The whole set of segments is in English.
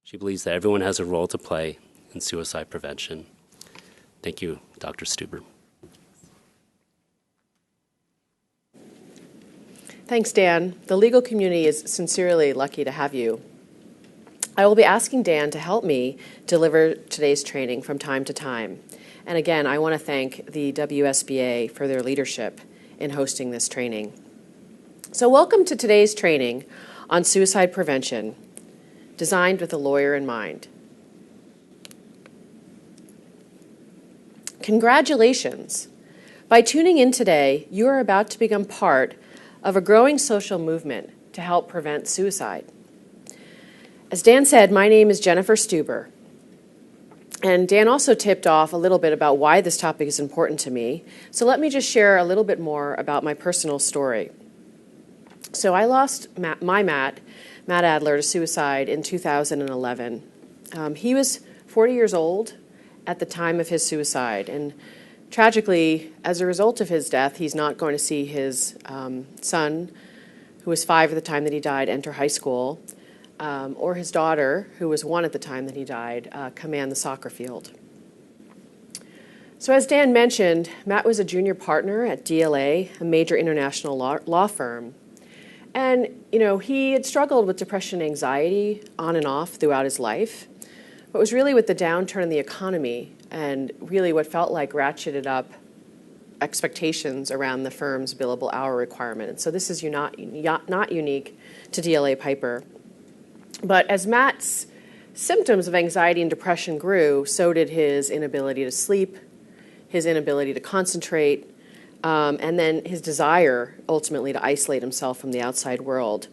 She believes that everyone has a role to play in suicide prevention. Thank you, Dr. Stuber. Thanks, Dan. The legal community is sincerely lucky to have you. I will be asking Dan to help me deliver today's training from time to time. And again, I want to thank the WSBA for their leadership in hosting this training. So welcome to today's training on suicide prevention, designed with a lawyer in mind. Congratulations! By tuning in today, you are about to become part of a growing social movement to help prevent suicide. As Dan said, my name is Jennifer Stuber. And Dan also tipped off a little bit about why this topic is important to me. So let me just share a little bit more about my personal story. So I lost Matt Adler, to suicide in 2011. He was 40 years old at the time of his suicide. And tragically, as a result of his death, he's not going to see his son, who was 5 at the time that he died, enter high school. Or his daughter, who was 1 at the time that he died, command the soccer field. So as Dan mentioned, Matt was a junior partner at DLA, a major international law firm. And, he had struggled with depression and anxiety on and off throughout his life. But it was really with the downturn in the economy and really what felt like ratcheted up expectations around the firm's billable hour requirement. And so this is not unique to DLA Piper. But as Matt's symptoms of anxiety and depression grew, so did his inability to sleep, his inability to concentrate, and then his desire, ultimately, to isolate himself from the outside world.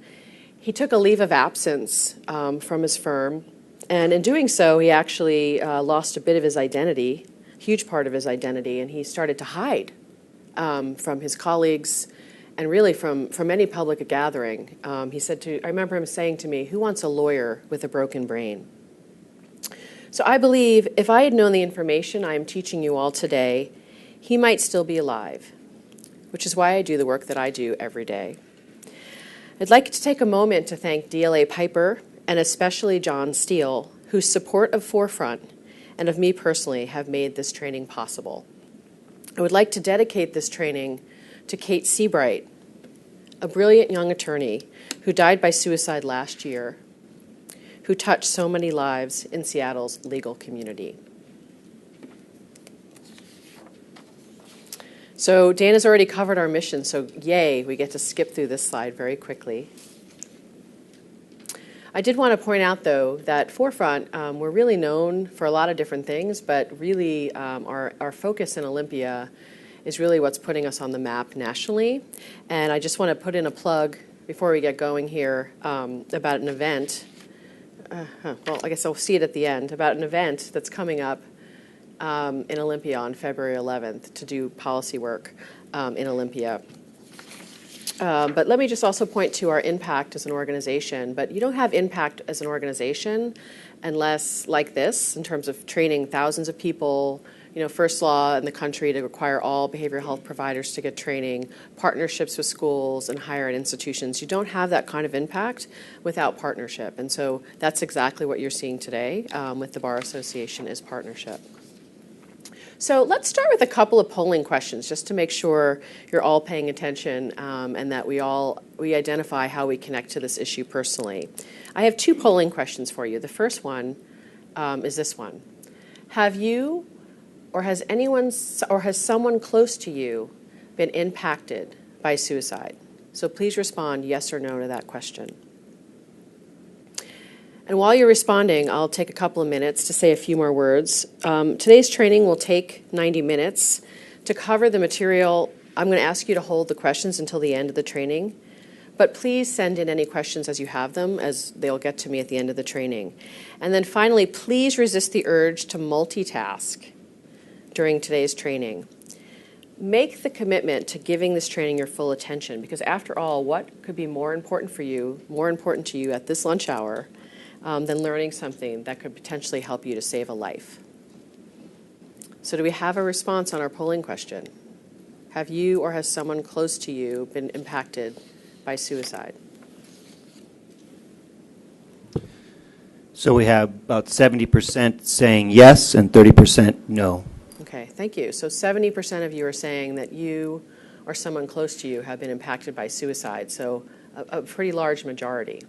He took a leave of absence from his firm, and in doing so, he actually lost a bit of his identity, a huge part of his identity, and he started to hide from his colleagues, and really from any public gathering. I remember him saying to me, "Who wants a lawyer with a broken brain?" So I believe if I had known the information I am teaching you all today, he might still be alive, which is why I do the work that I do every day. I'd like to take a moment to thank DLA Piper and especially John Steele, whose support of Forefront and of me personally have made this training possible. I would like to dedicate this training to Kate Seabright, a brilliant young attorney who died by suicide last year, who touched so many lives in Seattle's legal community. So Dan has already covered our mission, so yay, we get to skip through this slide very quickly. I did want to point out, though, that Forefront, we're really known for a lot of different things, but really our focus in Olympia is really what's putting us on the map nationally. And I just want to put in a plug before we get going here about an event. Well, I guess I'll see it at the end, about an event that's coming up in Olympia on February 11th to do policy work in Olympia. But let me just also point to our impact as an organization. But you don't have impact as an organization unless, like this, in terms of training thousands of people, first law in the country to require all behavioral health providers to get training, partnerships with schools and higher ed institutions. You don't have that kind of impact without partnership. And so that's exactly what you're seeing today with the Bar Association is partnership. So let's start with a couple of polling questions just to make sure you're all paying attention and that we identify how we connect to this issue personally. I have 2 polling questions for you. The first one is this one. Have you or has someone close to you been impacted by suicide? So please respond yes or no to that question. And while you're responding, I'll take a couple of minutes to say a few more words. Today's training will take 90 minutes. To cover the material, I'm going to ask you to hold the questions until the end of the training. But please send in any questions as you have them, as they'll get to me at the end of the training. And then finally, please resist the urge to multitask during today's training. Make the commitment to giving this training your full attention, because after all, what could be more important to you at this lunch hour than learning something that could potentially help you to save a life? So do we have a response on our polling question? Have you or has someone close to you been impacted by suicide? So we have about 70% saying yes and 30% no. Okay, thank you. So 70% of you are saying that you or someone close to you have been impacted by suicide, so a pretty large majority.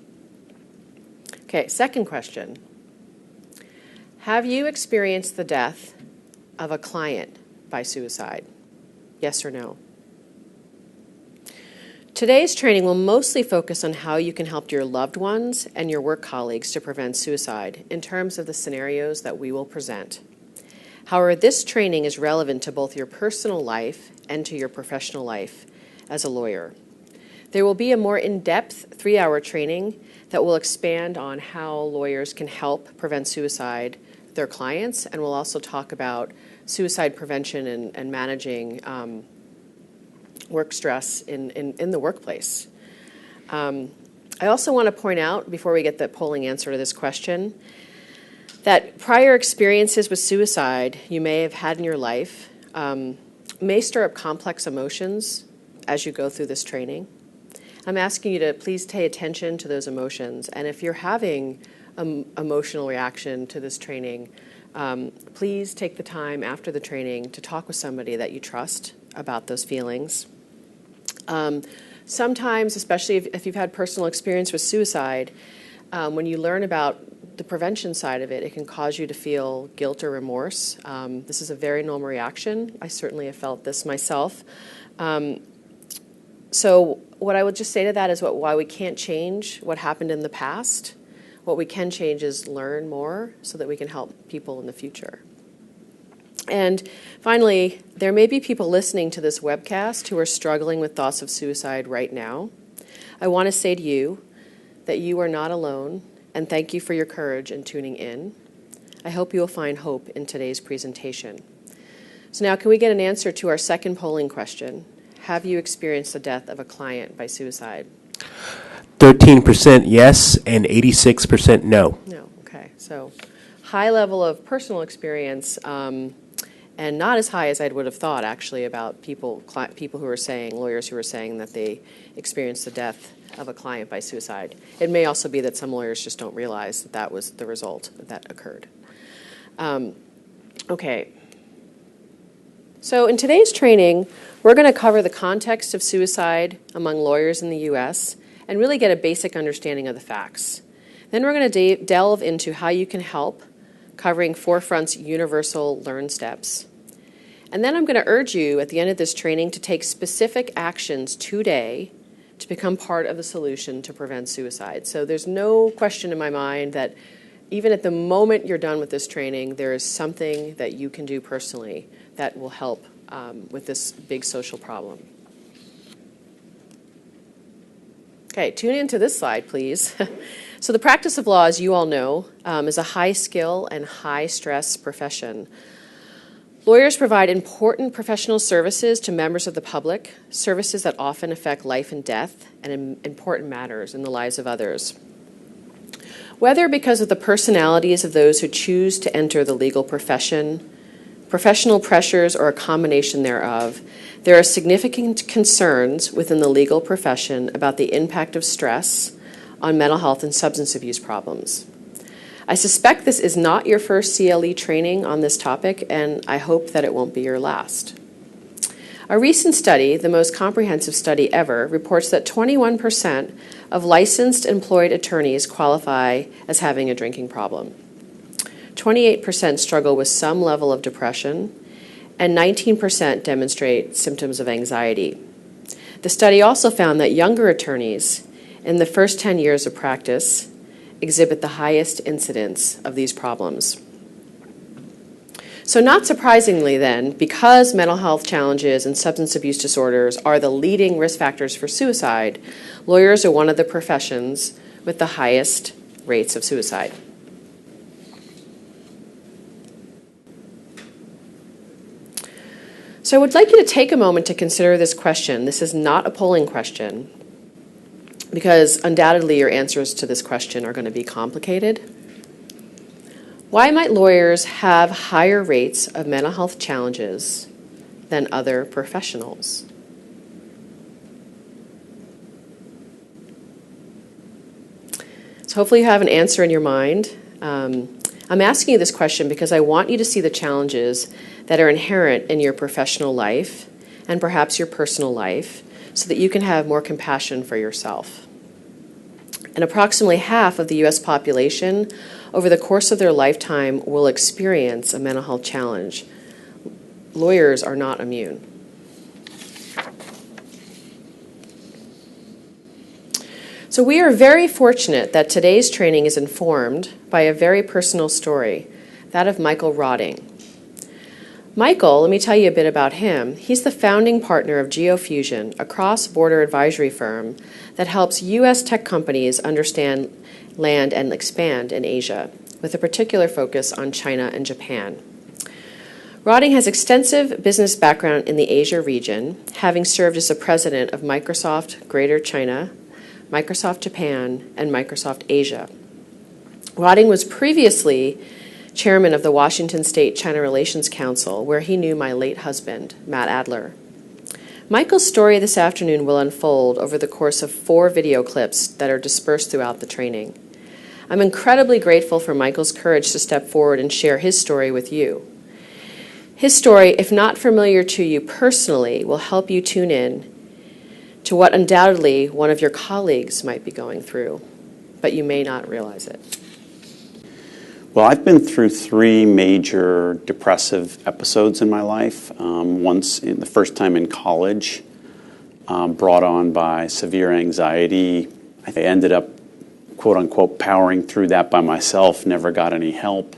Okay, second question. Have you experienced the death of a client by suicide? Yes or no? Today's training will mostly focus on how you can help your loved ones and your work colleagues to prevent suicide in terms of the scenarios that we will present. However, this training is relevant to both your personal life and to your professional life as a lawyer. There will be a more in-depth 3-hour training that will expand on how lawyers can help prevent suicide with their clients, and we'll also talk about suicide prevention and managing work stress in the workplace. I also want to point out, before we get the polling answer to this question, that prior experiences with suicide you may have had in your life may stir up complex emotions as you go through this training. I'm asking you to please pay attention to those emotions, and if you're having an emotional reaction to this training, please take the time after the training to talk with somebody that you trust about those feelings. Sometimes, especially if you've had personal experience with suicide, when you learn about the prevention side of it, it can cause you to feel guilt or remorse. This is a very normal reaction. I certainly have felt this myself. So what I would just say to that is why we can't change what happened in the past. What we can change is learn more so that we can help people in the future. And finally, there may be people listening to this webcast who are struggling with thoughts of suicide right now. I want to say to you that you are not alone, and thank you for your courage in tuning in. I hope you will find hope in today's presentation. So now, can we get an answer to our second polling question? Have you experienced the death of a client by suicide? 13% yes and 86% no. No, okay. So high level of personal experience, and not as high as I would have thought, actually, about people who are saying, lawyers who are saying that they experienced the death of a client by suicide. It may also be that some lawyers just don't realize that that was the result that occurred. Okay. So in today's training, we're going to cover the context of suicide among lawyers in the U.S. and really get a basic understanding of the facts. Then we're going to delve into how you can help, covering Forefront's universal learn steps. And then I'm going to urge you at the end of this training to take specific actions today to become part of the solution to prevent suicide. So there's no question in my mind that even at the moment you're done with this training, there is something that you can do personally that will help with this big social problem. Okay, tune into this slide, please. So the practice of law, as you all know, is a high skill and high stress profession. Lawyers provide important professional services to members of the public, services that often affect life and death and important matters in the lives of others. Whether because of the personalities of those who choose to enter the legal profession, professional pressures, or a combination thereof, there are significant concerns within the legal profession about the impact of stress on mental health and substance abuse problems. I suspect this is not your first CLE training on this topic, and I hope that it won't be your last. A recent study, the most comprehensive study ever, reports that 21% of licensed employed attorneys qualify as having a drinking problem. 28% struggle with some level of depression, and 19% demonstrate symptoms of anxiety. The study also found that younger attorneys in the first 10 years of practice exhibit the highest incidence of these problems. So not surprisingly then, because mental health challenges and substance abuse disorders are the leading risk factors for suicide, lawyers are one of the professions with the highest rates of suicide. So I would like you to take a moment to consider this question. This is not a polling question, because undoubtedly your answers to this question are going to be complicated. Why might lawyers have higher rates of mental health challenges than other professionals? So hopefully you have an answer in your mind. I'm asking you this question because I want you to see the challenges that are inherent in your professional life and perhaps your personal life so that you can have more compassion for yourself. And approximately half of the U.S. population over the course of their lifetime will experience a mental health challenge. Lawyers are not immune. So we are very fortunate that today's training is informed by a very personal story, that of Michael Rotting. Michael, let me tell you a bit about him. He's the founding partner of GeoFusion, a cross-border advisory firm that helps U.S. tech companies understand, land, and expand in Asia, with a particular focus on China and Japan. Rotting has extensive business background in the Asia region, having served as the president of Microsoft Greater China, Microsoft Japan, and Microsoft Asia. Rotting was previously chairman of the Washington State China Relations Council, where he knew my late husband, Matt Adler. Michael's story this afternoon will unfold over the course of 4 video clips that are dispersed throughout the training. I'm incredibly grateful for Michael's courage to step forward and share his story with you. His story, if not familiar to you personally, will help you tune in to what undoubtedly one of your colleagues might be going through, but you may not realize it. Well, I've been through 3 major depressive episodes in my life. Once, the first time in college, brought on by severe anxiety. I ended up, quote unquote, powering through that by myself, never got any help.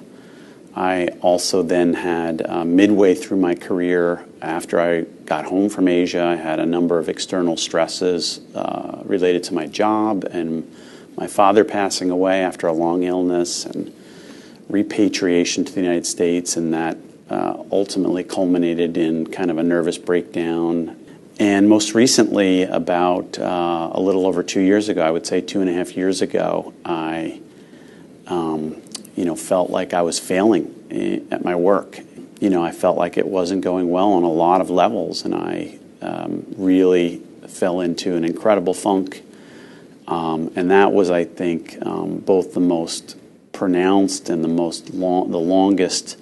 I also then had, midway through my career, after I got home from Asia, I had a number of external stresses related to my job and my father passing away after a long illness and repatriation to the United States, and that ultimately culminated in kind of a nervous breakdown. And most recently, about a little over 2 years ago, I would say 2.5 years ago, I felt like I was failing at my work. I felt like it wasn't going well on a lot of levels, and I really fell into an incredible funk. And that was, I think, both the most pronounced and the longest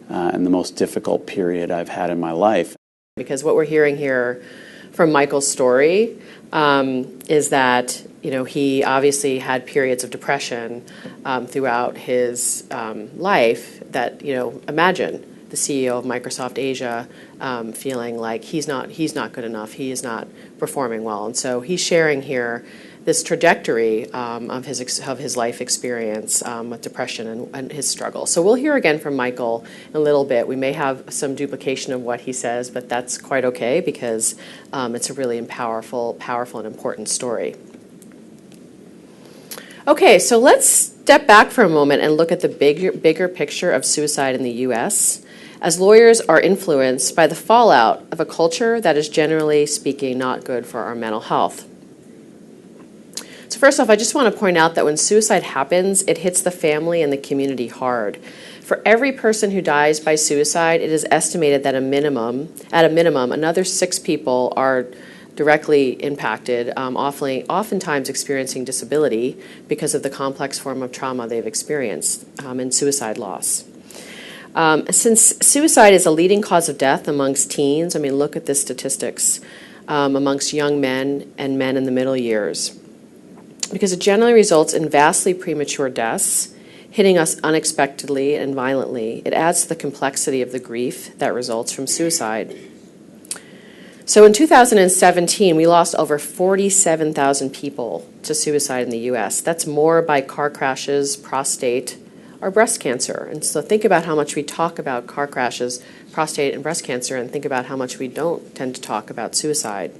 and the most difficult period I've had in my life. Because what we're hearing here from Michael's story is that he obviously had periods of depression throughout his life. That imagine the CEO of Microsoft Asia feeling like he's not good enough, he is not performing well, and so he's sharing here this trajectory of his life experience with depression and his struggle. So we'll hear again from Michael in a little bit. We may have some duplication of what he says, but that's quite okay because it's a really powerful and important story. Okay, so let's step back for a moment and look at the bigger picture of suicide in the U.S., as lawyers are influenced by the fallout of a culture that is, generally speaking, not good for our mental health. So first off, I just want to point out that when suicide happens, it hits the family and the community hard. For every person who dies by suicide, it is estimated that at a minimum, another 6 people are directly impacted, oftentimes experiencing disability because of the complex form of trauma they've experienced and suicide loss. Since suicide is a leading cause of death amongst teens, look at the statistics amongst young men and men in the middle years. Because it generally results in vastly premature deaths, hitting us unexpectedly and violently. It adds to the complexity of the grief that results from suicide. So in 2017, we lost over 47,000 people to suicide in the U.S. That's more by car crashes, prostate, or breast cancer. And so think about how much we talk about car crashes, prostate, and breast cancer, and think about how much we don't tend to talk about suicide.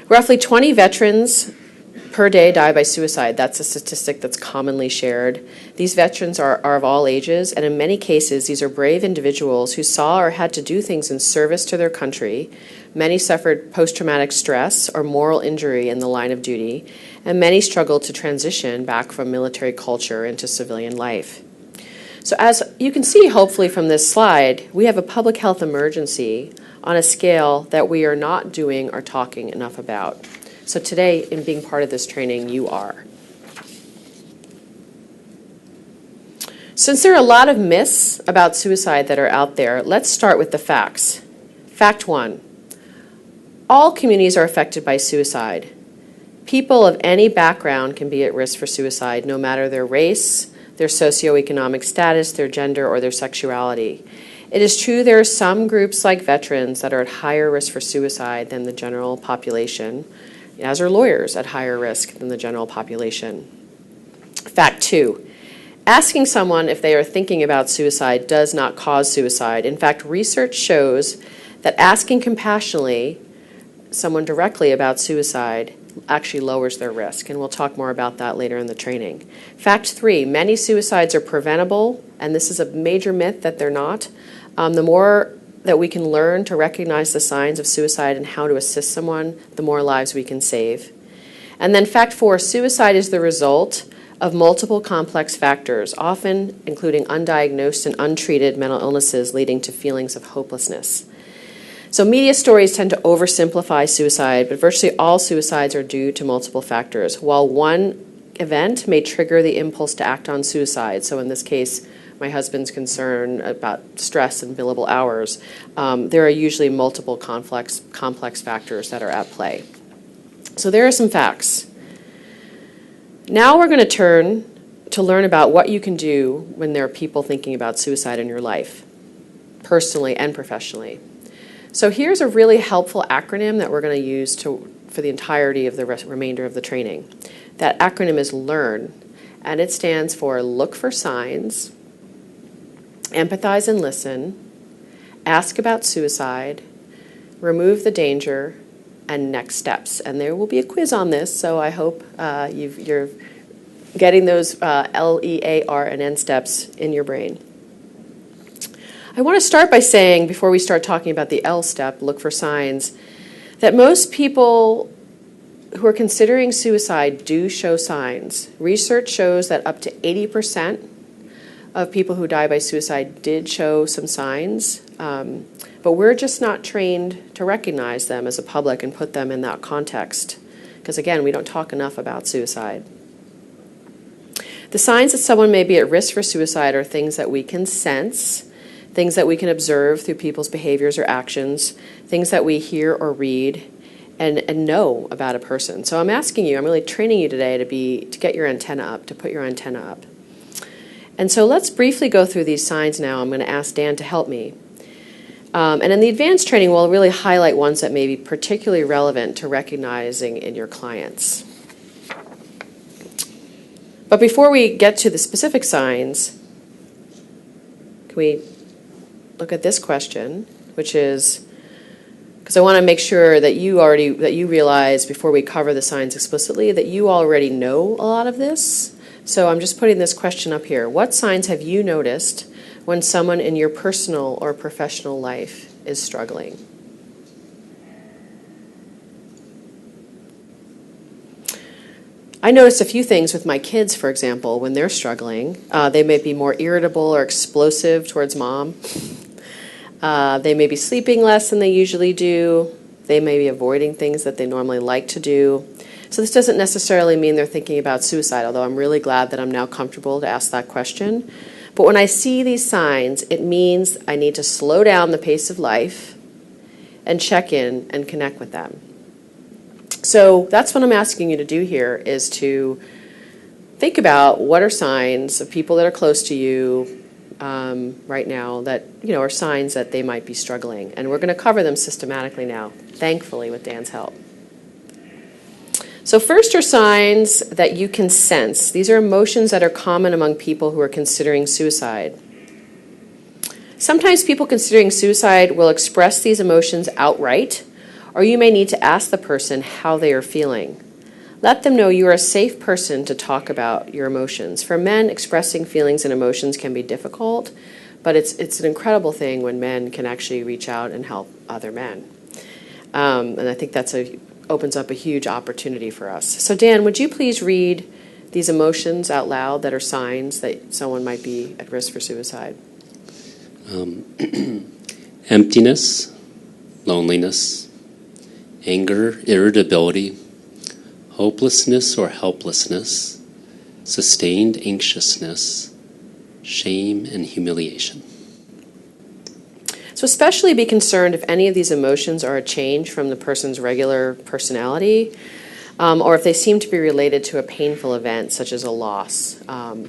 Roughly 20 veterans per day die by suicide. That's a statistic that's commonly shared. These veterans are of all ages, and in many cases, these are brave individuals who saw or had to do things in service to their country. Many suffered post-traumatic stress or moral injury in the line of duty, and many struggled to transition back from military culture into civilian life. So as you can see, hopefully from this slide, we have a public health emergency on a scale that we are not doing or talking enough about. So today, in being part of this training, you are. Since there are a lot of myths about suicide that are out there, let's start with the facts. Fact 1. All communities are affected by suicide. People of any background can be at risk for suicide, no matter their race, their socioeconomic status, their gender, or their sexuality. It is true there are some groups like veterans that are at higher risk for suicide than the general population, as are lawyers at higher risk than the general population. Fact 2. Asking someone if they are thinking about suicide does not cause suicide. In fact, research shows that asking compassionately someone directly about suicide actually lowers their risk, and we'll talk more about that later in the training. Fact 3, many suicides are preventable, and this is a major myth that they're not. The more that we can learn to recognize the signs of suicide and how to assist someone, the more lives we can save. And then fact 4, suicide is the result of multiple complex factors, often including undiagnosed and untreated mental illnesses leading to feelings of hopelessness. So media stories tend to oversimplify suicide, but virtually all suicides are due to multiple factors. While one event may trigger the impulse to act on suicide, so in this case, my husband's concern about stress and billable hours, there are usually multiple complex factors that are at play. So there are some facts. Now we're going to turn to learn about what you can do when there are people thinking about suicide in your life, personally and professionally. So here's a really helpful acronym that we're going to use for the entirety of the remainder of the training. That acronym is LEARN, and it stands for Look for Signs, Empathize and Listen, Ask About Suicide, Remove the Danger, and Next Steps. And there will be a quiz on this, so I hope you're getting those L, E, A, R, and N steps in your brain. I want to start by saying, before we start talking about the L step, look for signs, that most people who are considering suicide do show signs. Research shows that up to 80% of people who die by suicide did show some signs, but we're just not trained to recognize them as a public and put them in that context. Because again, we don't talk enough about suicide. The signs that someone may be at risk for suicide are things that we can sense, things that we can observe through people's behaviors or actions, things that we hear or read and know about a person. So I'm asking you, I'm really training you today to get your antenna up, to put your antenna up. And so let's briefly go through these signs now. I'm going to ask Dan to help me. And in the advanced training, we'll really highlight ones that may be particularly relevant to recognizing in your clients. But before we get to the specific signs, can we look at this question, which is, because I want to make sure that you realize before we cover the signs explicitly that you already know a lot of this. So I'm just putting this question up here. What signs have you noticed when someone in your personal or professional life is struggling? I noticed a few things with my kids, for example, when they're struggling. They may be more irritable or explosive towards mom. They may be sleeping less than they usually do. They may be avoiding things that they normally like to do. So this doesn't necessarily mean they're thinking about suicide, although I'm really glad that I'm now comfortable to ask that question. But when I see these signs, it means I need to slow down the pace of life and check in and connect with them. So that's what I'm asking you to do here, is to think about what are signs of people that are close to you right now that are signs that they might be struggling. And we're going to cover them systematically now, thankfully, with Dan's help. So first are signs that you can sense. These are emotions that are common among people who are considering suicide. Sometimes people considering suicide will express these emotions outright, or you may need to ask the person how they are feeling. Let them know you are a safe person to talk about your emotions. For men, expressing feelings and emotions can be difficult, but it's an incredible thing when men can actually reach out and help other men. And I think that's opens up a huge opportunity for us. So Dan, would you please read these emotions out loud that are signs that someone might be at risk for suicide? Emptiness, loneliness, anger, irritability, hopelessness or helplessness, sustained anxiousness, shame, and humiliation. So especially be concerned if any of these emotions are a change from the person's regular personality, or if they seem to be related to a painful event, such as a loss,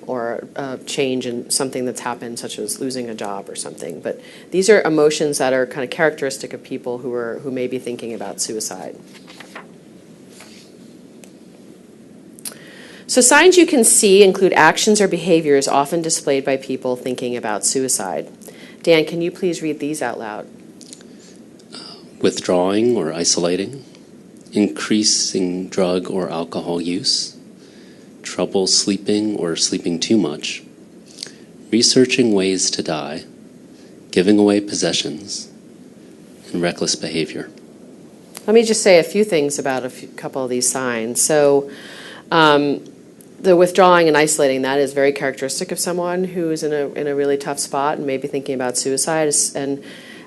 or a change in something that's happened, such as losing a job or something. But these are emotions that are kind of characteristic of people who may be thinking about suicide. So signs you can see include actions or behaviors often displayed by people thinking about suicide. Dan, can you please read these out loud? Withdrawing or isolating, increasing drug or alcohol use, trouble sleeping or sleeping too much, researching ways to die, giving away possessions, and reckless behavior. Let me just say a few things about a couple of these signs. So the withdrawing and isolating, that is very characteristic of someone who is in a really tough spot and maybe thinking about suicide. And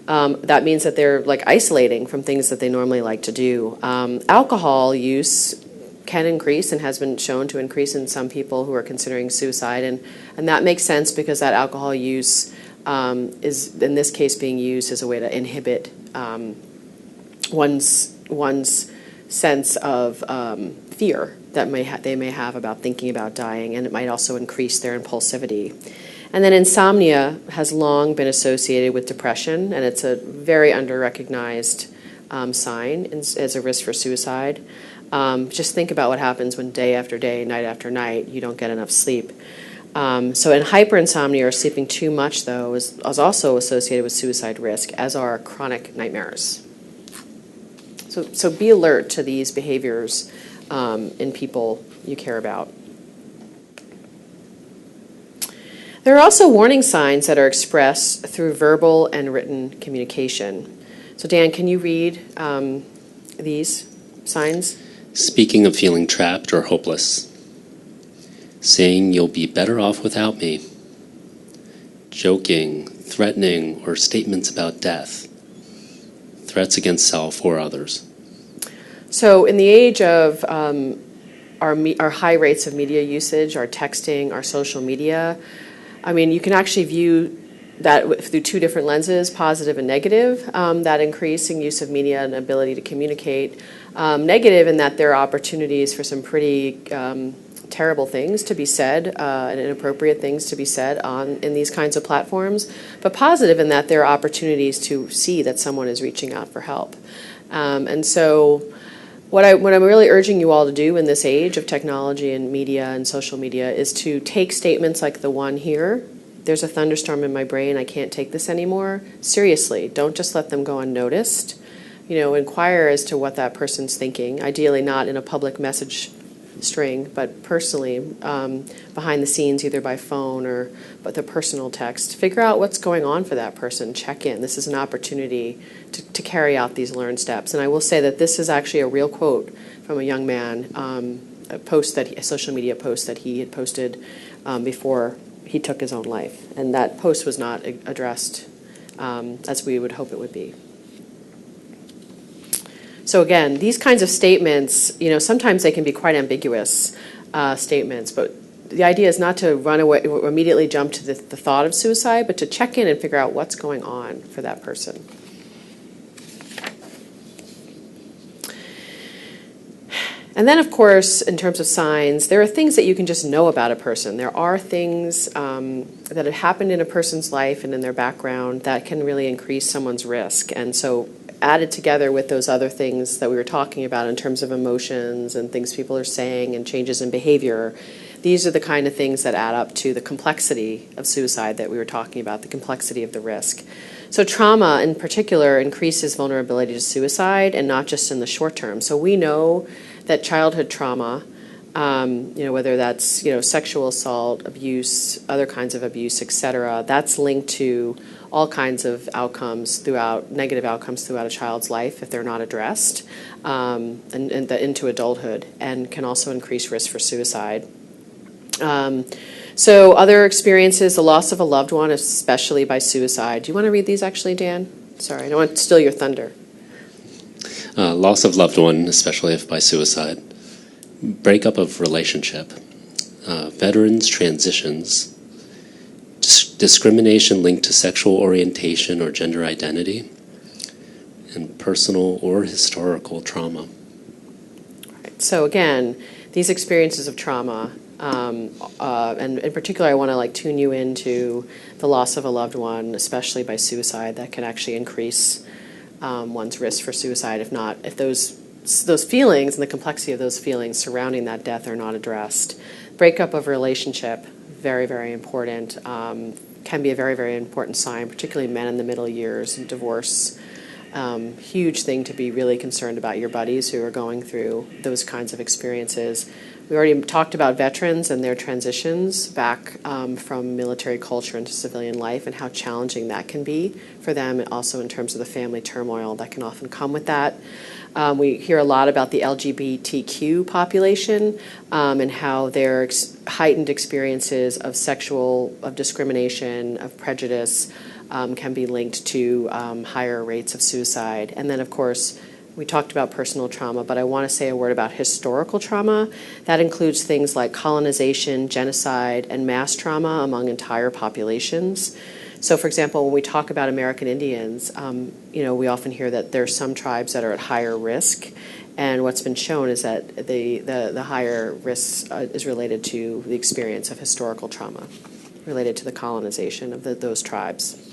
that means that they're like isolating from things that they normally like to do. Alcohol use can increase and has been shown to increase in some people who are considering suicide. And that makes sense because that alcohol use is, in this case, being used as a way to inhibit one's sense of fear that they may have about thinking about dying, and it might also increase their impulsivity. And then insomnia has long been associated with depression, and it's a very under-recognized sign as a risk for suicide. Just think about what happens when day after day, night after night, you don't get enough sleep. So in hyperinsomnia, or sleeping too much, though, is also associated with suicide risk, as are chronic nightmares. So be alert to these behaviors in people you care about. There are also warning signs that are expressed through verbal and written communication. So Dan, can you read these signs? Speaking of feeling trapped or hopeless, saying you'll be better off without me, joking, threatening, or statements about death, threats against self or others. So in the age of our high rates of media usage, our texting, our social media, I mean, you can actually view that through two different lenses, positive and negative, that increasing use of media and ability to communicate. Negative in that there are opportunities for some pretty terrible things to be said and inappropriate things to be said in these kinds of platforms, but positive in that there are opportunities to see that someone is reaching out for help. And so what I'm really urging you all to do in this age of technology and media and social media is to take statements like the one here, there's a thunderstorm in my brain, I can't take this anymore, seriously. Don't just let them go unnoticed. Inquire as to what that person's thinking, ideally not in a public message string, but personally behind the scenes, either by phone or the personal text. Figure out what's going on for that person. Check in. This is an opportunity to carry out these learned steps. And I will say that this is actually a real quote from a young man, a social media post that he had posted before he took his own life. And that post was not addressed as we would hope it would be. So again, these kinds of statements, sometimes they can be quite ambiguous statements, but the idea is not to run away or immediately jump to the thought of suicide, but to check in and figure out what's going on for that person. And then, of course, in terms of signs, there are things that you can just know about a person. There are things that have happened in a person's life and in their background that can really increase someone's risk. And so added together with those other things that we were talking about in terms of emotions and things people are saying and changes in behavior, these are the kind of things that add up to the complexity of suicide that we were talking about, the complexity of the risk. So trauma in particular increases vulnerability to suicide, and not just in the short term. So we know that childhood trauma, whether that's sexual assault, abuse, other kinds of abuse, etc., that's linked to all kinds of negative outcomes throughout a child's life if they're not addressed, and into adulthood, and can also increase risk for suicide. So other experiences, the loss of a loved one, especially by suicide. Do you want to read these actually, Dan? Sorry, I don't want to steal your thunder. Loss of loved one, especially if by suicide. Breakup of relationship. Veterans' transitions. discrimination linked to sexual orientation or gender identity, and personal or historical trauma. So again, these experiences of trauma, and in particular, I want to tune you into the loss of a loved one, especially by suicide, that can actually increase one's risk for suicide if those feelings and the complexity of those feelings surrounding that death are not addressed. Breakup of relationship, very, very important, can be a very, very important sign, particularly men in the middle years, and divorce. Huge thing to be really concerned about your buddies who are going through those kinds of experiences. We already talked about veterans and their transitions back from military culture into civilian life and how challenging that can be for them, and also in terms of the family turmoil that can often come with that. We hear a lot about the LGBTQ population and how their heightened experiences of discrimination, of prejudice, can be linked to higher rates of suicide. And then, of course, we talked about personal trauma, but I want to say a word about historical trauma. That includes things like colonization, genocide, and mass trauma among entire populations. So, for example, when we talk about American Indians, we often hear that there are some tribes that are at higher risk, and what's been shown is that the higher risk is related to the experience of historical trauma, related to the colonization of those tribes.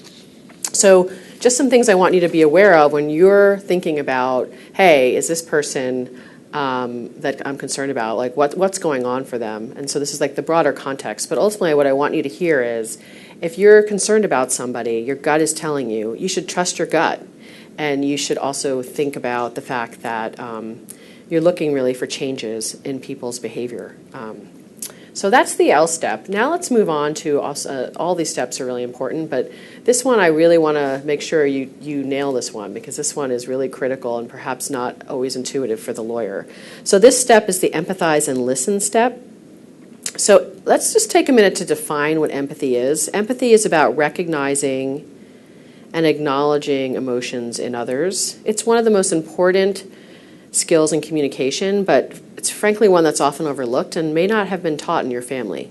So just some things I want you to be aware of when you're thinking about, hey, is this person that I'm concerned about, what's going on for them? And so this is the broader context. But ultimately what I want you to hear is, if you're concerned about somebody, your gut is telling you, you should trust your gut. And you should also think about the fact that you're looking really for changes in people's behavior. So that's the L step. Now let's move on to all these steps are really important, but this one I really want to make sure you nail this one, because this one is really critical and perhaps not always intuitive for the lawyer. So this step is the empathize and listen step. So let's just take a minute to define what empathy is. Empathy is about recognizing and acknowledging emotions in others. It's one of the most important skills in communication, but it's frankly one that's often overlooked and may not have been taught in your family.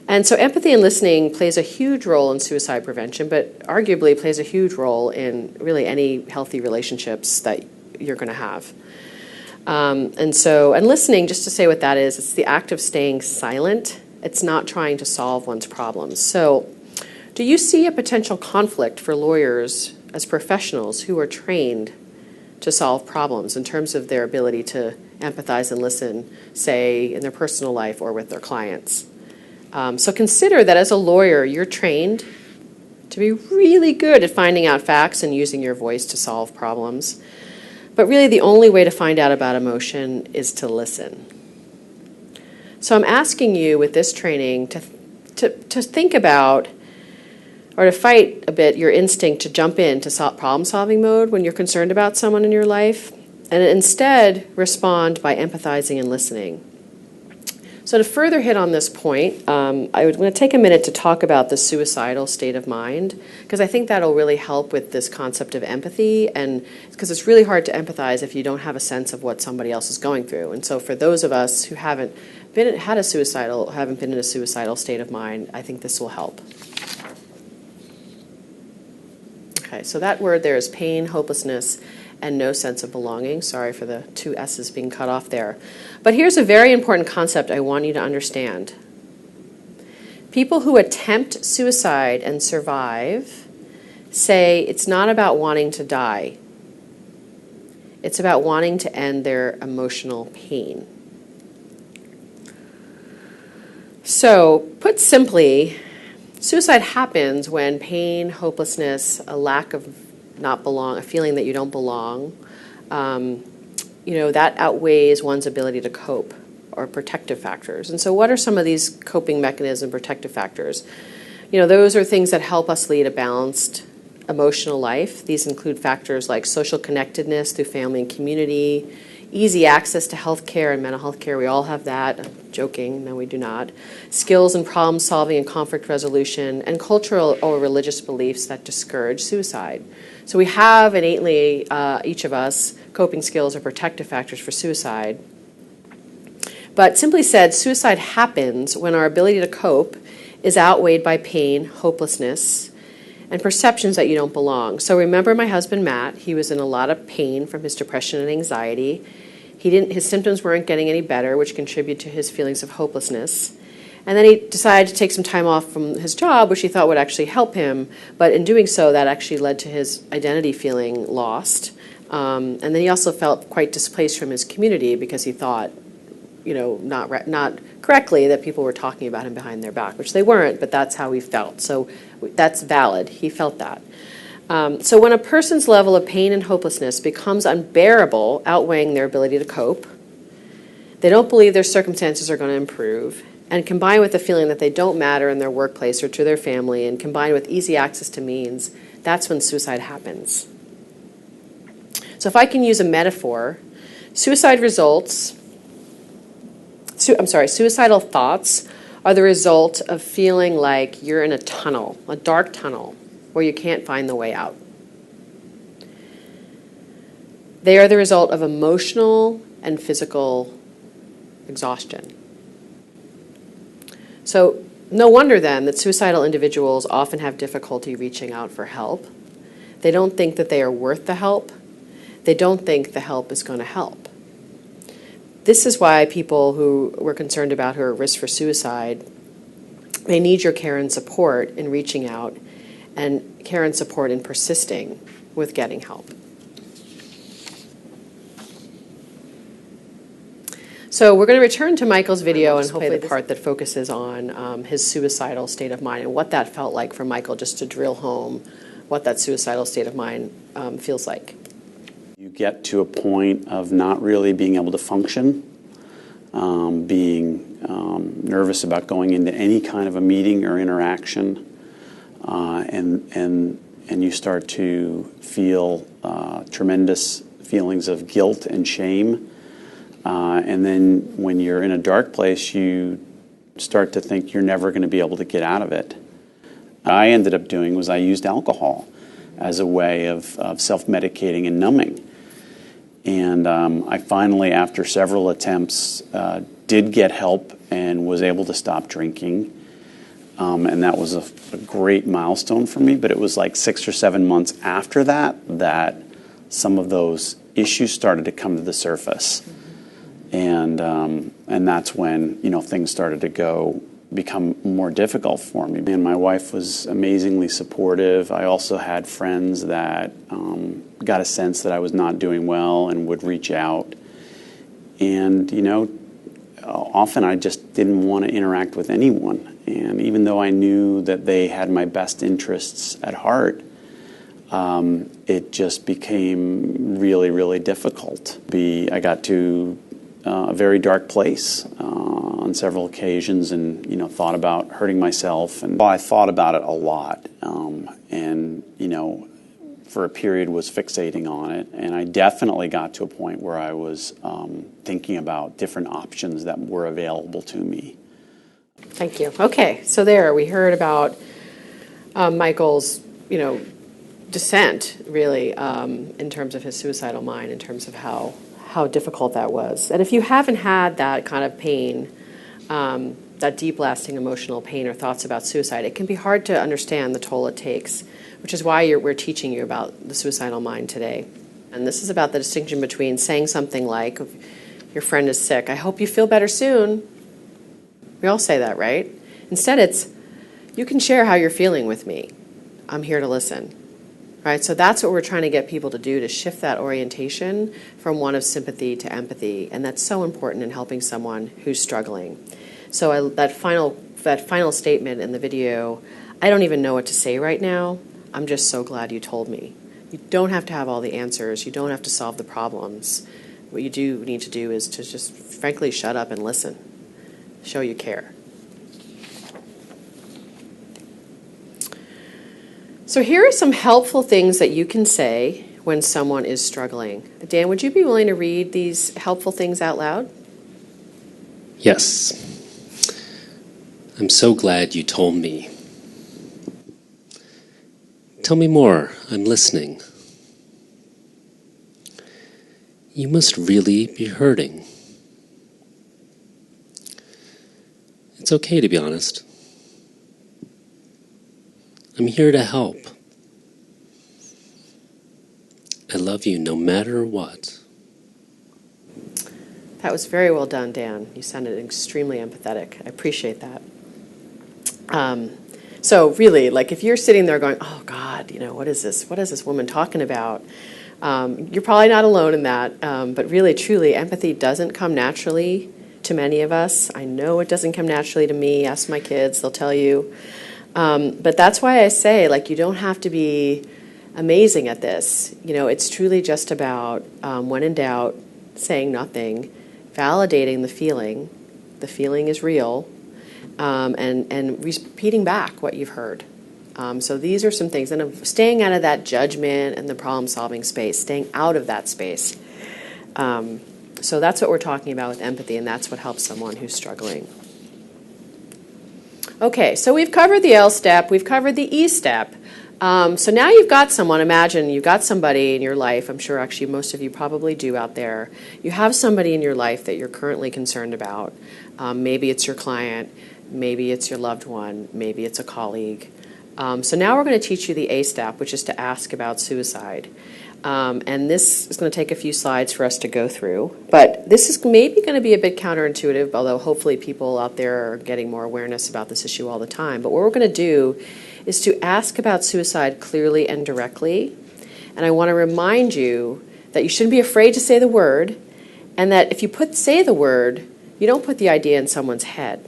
And so empathy and listening plays a huge role in suicide prevention, but arguably plays a huge role in really any healthy relationships that you're going to have. And listening, just to say what that is, it's the act of staying silent. It's not trying to solve one's problems. So do you see a potential conflict for lawyers as professionals who are trained to solve problems in terms of their ability to empathize and listen, say, in their personal life or with their clients? So consider that as a lawyer, you're trained to be really good at finding out facts and using your voice to solve problems. But really the only way to find out about emotion is to listen. So I'm asking you with this training to think about, or to fight a bit your instinct to jump into problem-solving mode when you're concerned about someone in your life, and instead respond by empathizing and listening. So to further hit on this point, I'm going to take a minute to talk about the suicidal state of mind, because I think that'll really help with this concept of empathy, and because it's really hard to empathize if you don't have a sense of what somebody else is going through. And so for those of us who haven't been in a suicidal state of mind, I think this will help. Okay, so that word there is pain, hopelessness, and no sense of belonging. Sorry for the two S's being cut off there. But here's a very important concept I want you to understand. People who attempt suicide and survive say it's not about wanting to die. It's about wanting to end their emotional pain. So, put simply, suicide happens when pain, hopelessness, a lack of a feeling that you don't belong, that outweighs one's ability to cope, or protective factors. And so what are some of these coping mechanisms, protective factors? Those are things that help us lead a balanced emotional life. These include factors like social connectedness through family and community, easy access to health care and mental health care. We all have that. I'm joking. No, we do not. Skills in problem solving and conflict resolution, and cultural or religious beliefs that discourage suicide. So we have innately, each of us, coping skills or protective factors for suicide. But simply said, suicide happens when our ability to cope is outweighed by pain, hopelessness, and perceptions that you don't belong. So remember my husband, Matt, he was in a lot of pain from his depression and anxiety. His symptoms weren't getting any better, which contributed to his feelings of hopelessness. And then he decided to take some time off from his job, which he thought would actually help him. But in doing so, that actually led to his identity feeling lost. And then he also felt quite displaced from his community because he thought, not correctly, that people were talking about him behind their back, which they weren't, but that's how he felt. So that's valid. He felt that. So when a person's level of pain and hopelessness becomes unbearable, outweighing their ability to cope, they don't believe their circumstances are going to improve, and combined with the feeling that they don't matter in their workplace or to their family, and combined with easy access to means, that's when suicide happens. So if I can use a metaphor, suicidal thoughts are the result of feeling like you're in a tunnel, a dark tunnel, where you can't find the way out. They are the result of emotional and physical exhaustion. So no wonder then that suicidal individuals often have difficulty reaching out for help. They don't think that they are worth the help. They don't think the help is going to help. This is why people who we're concerned about who are at risk for suicide, they need your care and support in reaching out, and care and support in persisting with getting help. So we're going to return to Michael's video and hopefully the part that focuses on his suicidal state of mind and what that felt like for Michael, just to drill home what that suicidal state of mind feels like. You get to a point of not really being able to function, being nervous about going into any kind of a meeting or interaction, and you start to feel tremendous feelings of guilt and shame. And then when you're in a dark place, you start to think you're never going to be able to get out of it. What I ended up doing was I used alcohol as a way of self-medicating and numbing. And I finally, after several attempts, did get help and was able to stop drinking. And that was a great milestone for me. But it was like 6 or 7 months after that some of those issues started to come to the surface. And that's when, things started to become more difficult for me. And my wife was amazingly supportive. I also had friends that got a sense that I was not doing well and would reach out. And, often I just didn't want to interact with anyone. And even though I knew that they had my best interests at heart, it just became really, really difficult. I got to a very dark place on several occasions, and thought about hurting myself. And I thought about it a lot, and for a period was fixating on it. And I definitely got to a point where I was thinking about different options that were available to me. Thank you. Okay, so there we heard about Michael's, descent, really, in terms of his suicidal mind, in terms of how difficult that was. And if you haven't had that kind of pain, that deep, lasting emotional pain or thoughts about suicide, it can be hard to understand the toll it takes, which is why we're teaching you about the suicidal mind today. And this is about the distinction between saying something like, your friend is sick, I hope you feel better soon. We all say that, right? Instead, it's, you can share how you're feeling with me. I'm here to listen. Right? So that's what we're trying to get people to do, to shift that orientation from one of sympathy to empathy. And that's so important in helping someone who's struggling. So that final statement in the video, I don't even know what to say right now. I'm just so glad you told me. You don't have to have all the answers. You don't have to solve the problems. What you do need to do is to just frankly shut up and listen. Show you care. So here are some helpful things that you can say when someone is struggling. Dan, would you be willing to read these helpful things out loud? Yes. I'm so glad you told me. Tell me more. I'm listening. You must really be hurting. It's okay to be honest. I'm here to help. I love you no matter what. That was very well done, Dan. You sounded extremely empathetic. I appreciate that. So really, like if you're sitting there going, oh God, what is this? What is this woman talking about? You're probably not alone in that. But really, truly, empathy doesn't come naturally to many of us. I know it doesn't come naturally to me. Ask my kids, they'll tell you. But that's why I say, like, you don't have to be amazing at this. It's truly just about, when in doubt, saying nothing, validating the feeling. The feeling is real. And repeating back what you've heard. So these are some things. And staying out of that judgment and the problem-solving space, staying out of that space. So that's what we're talking about with empathy, and that's what helps someone who's struggling. Okay, so we've covered the L step. We've covered the E step. So now you've got someone. Imagine you've got somebody in your life. I'm sure actually most of you probably do out there. You have somebody in your life that you're currently concerned about. Maybe it's your client. Maybe it's your loved one. Maybe it's a colleague. So now we're going to teach you the A step, which is to ask about suicide. And this is going to take a few slides for us to go through. But this is maybe going to be a bit counterintuitive, although hopefully people out there are getting more awareness about this issue all the time. But what we're going to do is to ask about suicide clearly and directly. And I want to remind you that you shouldn't be afraid to say the word, and that if you say the word, you don't put the idea in someone's head.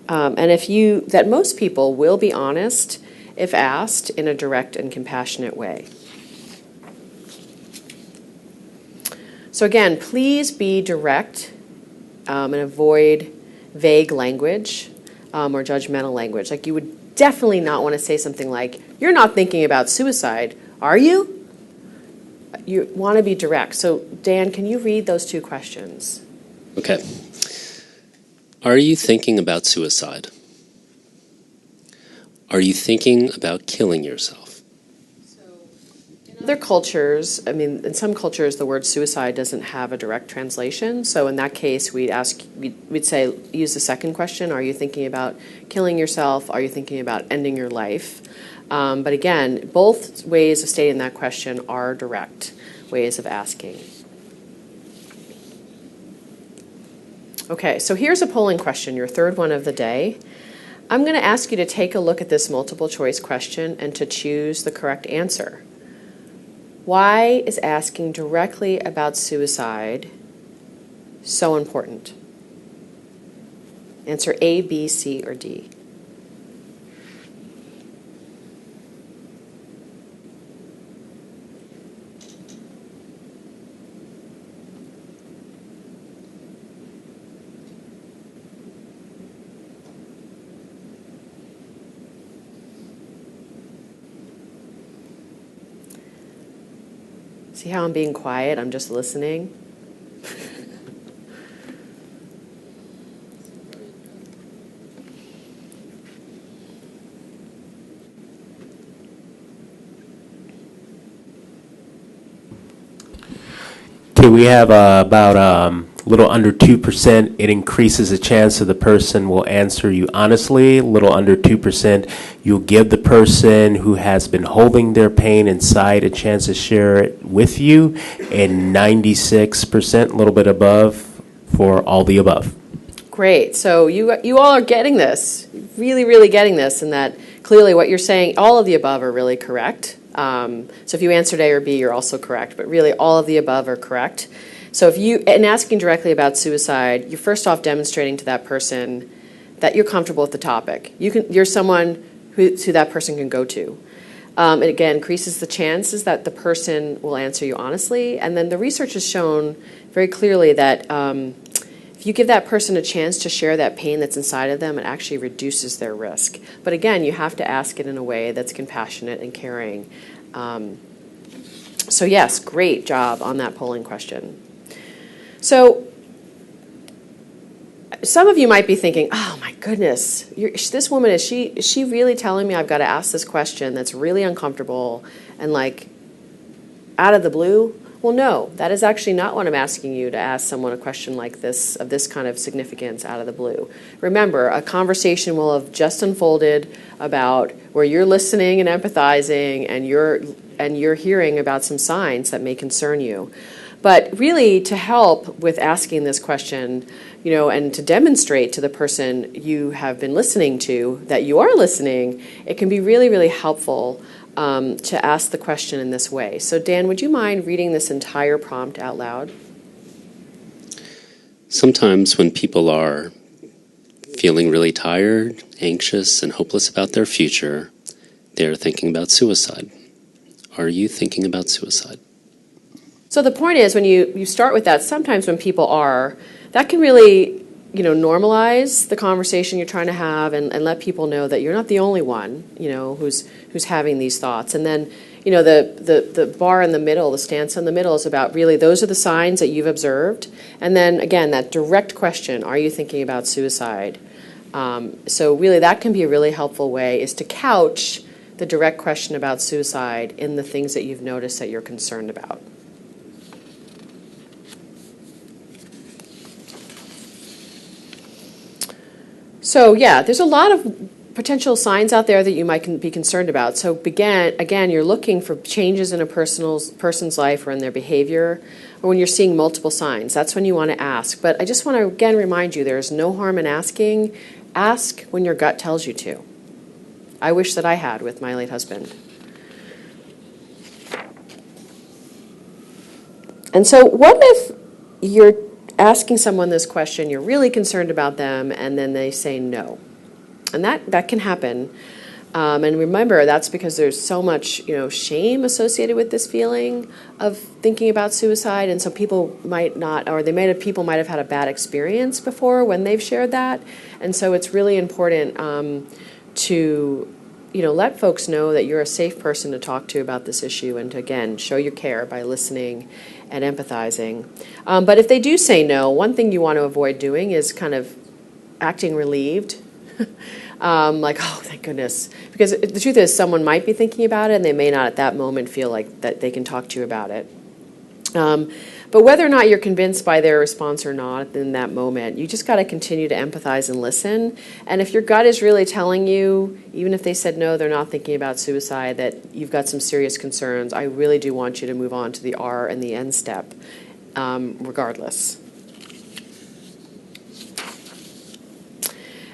And that most people will be honest if asked in a direct and compassionate way. So again, please be direct and avoid vague language or judgmental language. Like you would definitely not want to say something like, "You're not thinking about suicide, are you?" You want to be direct. So Dan, can you read those two questions? Okay. Are you thinking about suicide? Are you thinking about killing yourself? In other cultures, in some cultures, the word suicide doesn't have a direct translation. So in that case, we'd say, use the second question. Are you thinking about killing yourself? Are you thinking about ending your life? But again, both ways of stating that question are direct ways of asking. Okay, so here's a polling question, your third one of the day. I'm going to ask you to take a look at this multiple choice question and to choose the correct answer. Why is asking directly about suicide so important? Answer A, B, C, or D. See how I'm being quiet? I'm just listening. Okay, we have about a little under 2%. It increases the chance that the person will answer you honestly. A little under 2%. You'll give the person who has been holding their pain inside a chance to share it with you. And 96%, a little bit above, for all the above. Great. So you all are getting this, really, really getting this, and that clearly what you're saying, all of the above are really correct. So if you answered A or B, you're also correct, but really all of the above are correct. So in asking directly about suicide, you're first off demonstrating to that person that you're comfortable with the topic. You're someone who that person can go to. It again increases the chances that the person will answer you honestly. And then the research has shown very clearly that if you give that person a chance to share that pain that's inside of them, it actually reduces their risk. But again, you have to ask it in a way that's compassionate and caring. So yes, great job on that polling question. So some of you might be thinking, oh my goodness, this woman, is she really telling me I've got to ask this question that's really uncomfortable and like out of the blue? Well, no, that is actually not what I'm asking you to ask someone a question like this, of this kind of significance out of the blue. Remember, a conversation will have just unfolded about where you're listening and empathizing, and you're hearing about some signs that may concern you. But really, to help with asking this question, and to demonstrate to the person you have been listening to that you are listening, it can be really, really helpful to ask the question in this way. So Dan, would you mind reading this entire prompt out loud? Sometimes when people are feeling really tired, anxious, and hopeless about their future, they're thinking about suicide. Are you thinking about suicide? So the point is, when you start with that, sometimes when people are, that can really normalize the conversation you're trying to have, and let people know that you're not the only one, who's having these thoughts. And then, the bar in the middle, the stance in the middle is about really those are the signs that you've observed. And then again, that direct question, are you thinking about suicide? So really that can be a really helpful way, is to couch the direct question about suicide in the things that you've noticed that you're concerned about. So yeah, there's a lot of potential signs out there that you might be concerned about. So again, you're looking for changes in a person's life or in their behavior, or when you're seeing multiple signs. That's when you want to ask. But I just want to again remind you, there is no harm in asking. Ask when your gut tells you to. I wish that I had with my late husband. And so what if you're asking someone this question, you're really concerned about them, and then they say no? And that can happen. And remember, that's because there's so much shame associated with this feeling of thinking about suicide, and so people might not, or people might have had a bad experience before when they've shared that. And so it's really important to let folks know that you're a safe person to talk to about this issue, and to, again, show your care by listening and empathizing. But if they do say no, one thing you want to avoid doing is kind of acting relieved. Like, oh, thank goodness. Because the truth is, someone might be thinking about it, and they may not at that moment feel like that they can talk to you about it. But whether or not you're convinced by their response or not in that moment, you just got to continue to empathize and listen. And if your gut is really telling you, even if they said no, they're not thinking about suicide, that you've got some serious concerns, I really do want you to move on to the R and the N step, regardless.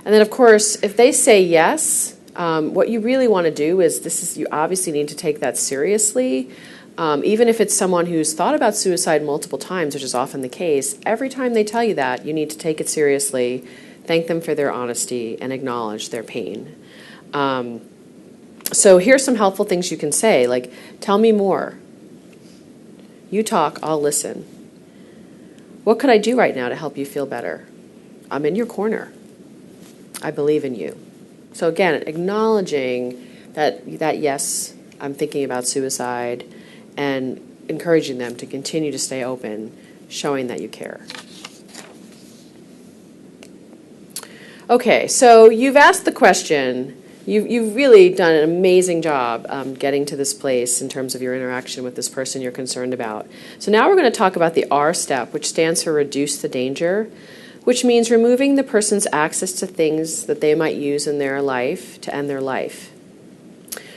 And then, of course, if they say yes, what you really want to do is you obviously need to take that seriously. Even if it's someone who's thought about suicide multiple times, which is often the case, every time they tell you that, you need to take it seriously, thank them for their honesty, and acknowledge their pain. So here's some helpful things you can say, like, tell me more. You talk, I'll listen. What could I do right now to help you feel better? I'm in your corner. I believe in you. So again, acknowledging that yes, I'm thinking about suicide, and encouraging them to continue to stay open, showing that you care. Okay, so you've asked the question. You've really done an amazing job getting to this place in terms of your interaction with this person you're concerned about. So now we're going to talk about the R step, which stands for reduce the danger, which means removing the person's access to things that they might use in their life to end their life.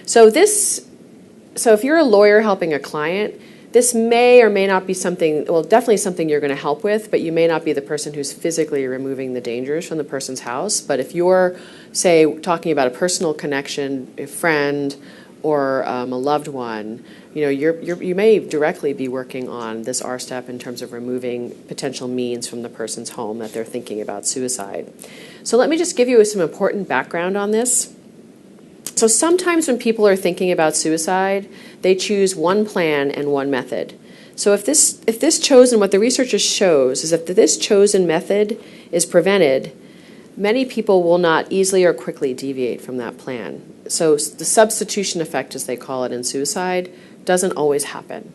So if you're a lawyer helping a client, this may or may not be something, well, definitely something you're going to help with, but you may not be the person who's physically removing the dangers from the person's house. But if you're, say, talking about a personal connection, a friend, or a loved one, you may directly be working on this R step in terms of removing potential means from the person's home that they're thinking about suicide. So let me just give you some important background on this. So sometimes when people are thinking about suicide, they choose one plan and one method. So if this chosen, what the research shows is if this chosen method is prevented, many people will not easily or quickly deviate from that plan. So the substitution effect, as they call it in suicide, doesn't always happen.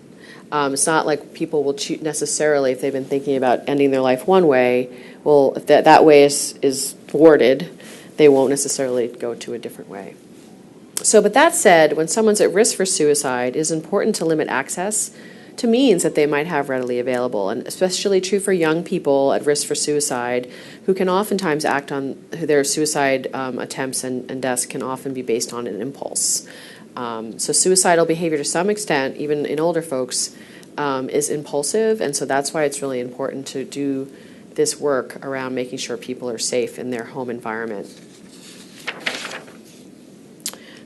It's not like people will choose necessarily, if they've been thinking about ending their life one way, well, if that way is thwarted, they won't necessarily go to a different way. So, but that said, when someone's at risk for suicide, it is important to limit access to means that they might have readily available, and especially true for young people at risk for suicide, who can oftentimes act on their suicide attempts and deaths can often be based on an impulse. So suicidal behavior to some extent, even in older folks, is impulsive, and so that's why it's really important to do this work around making sure people are safe in their home environment.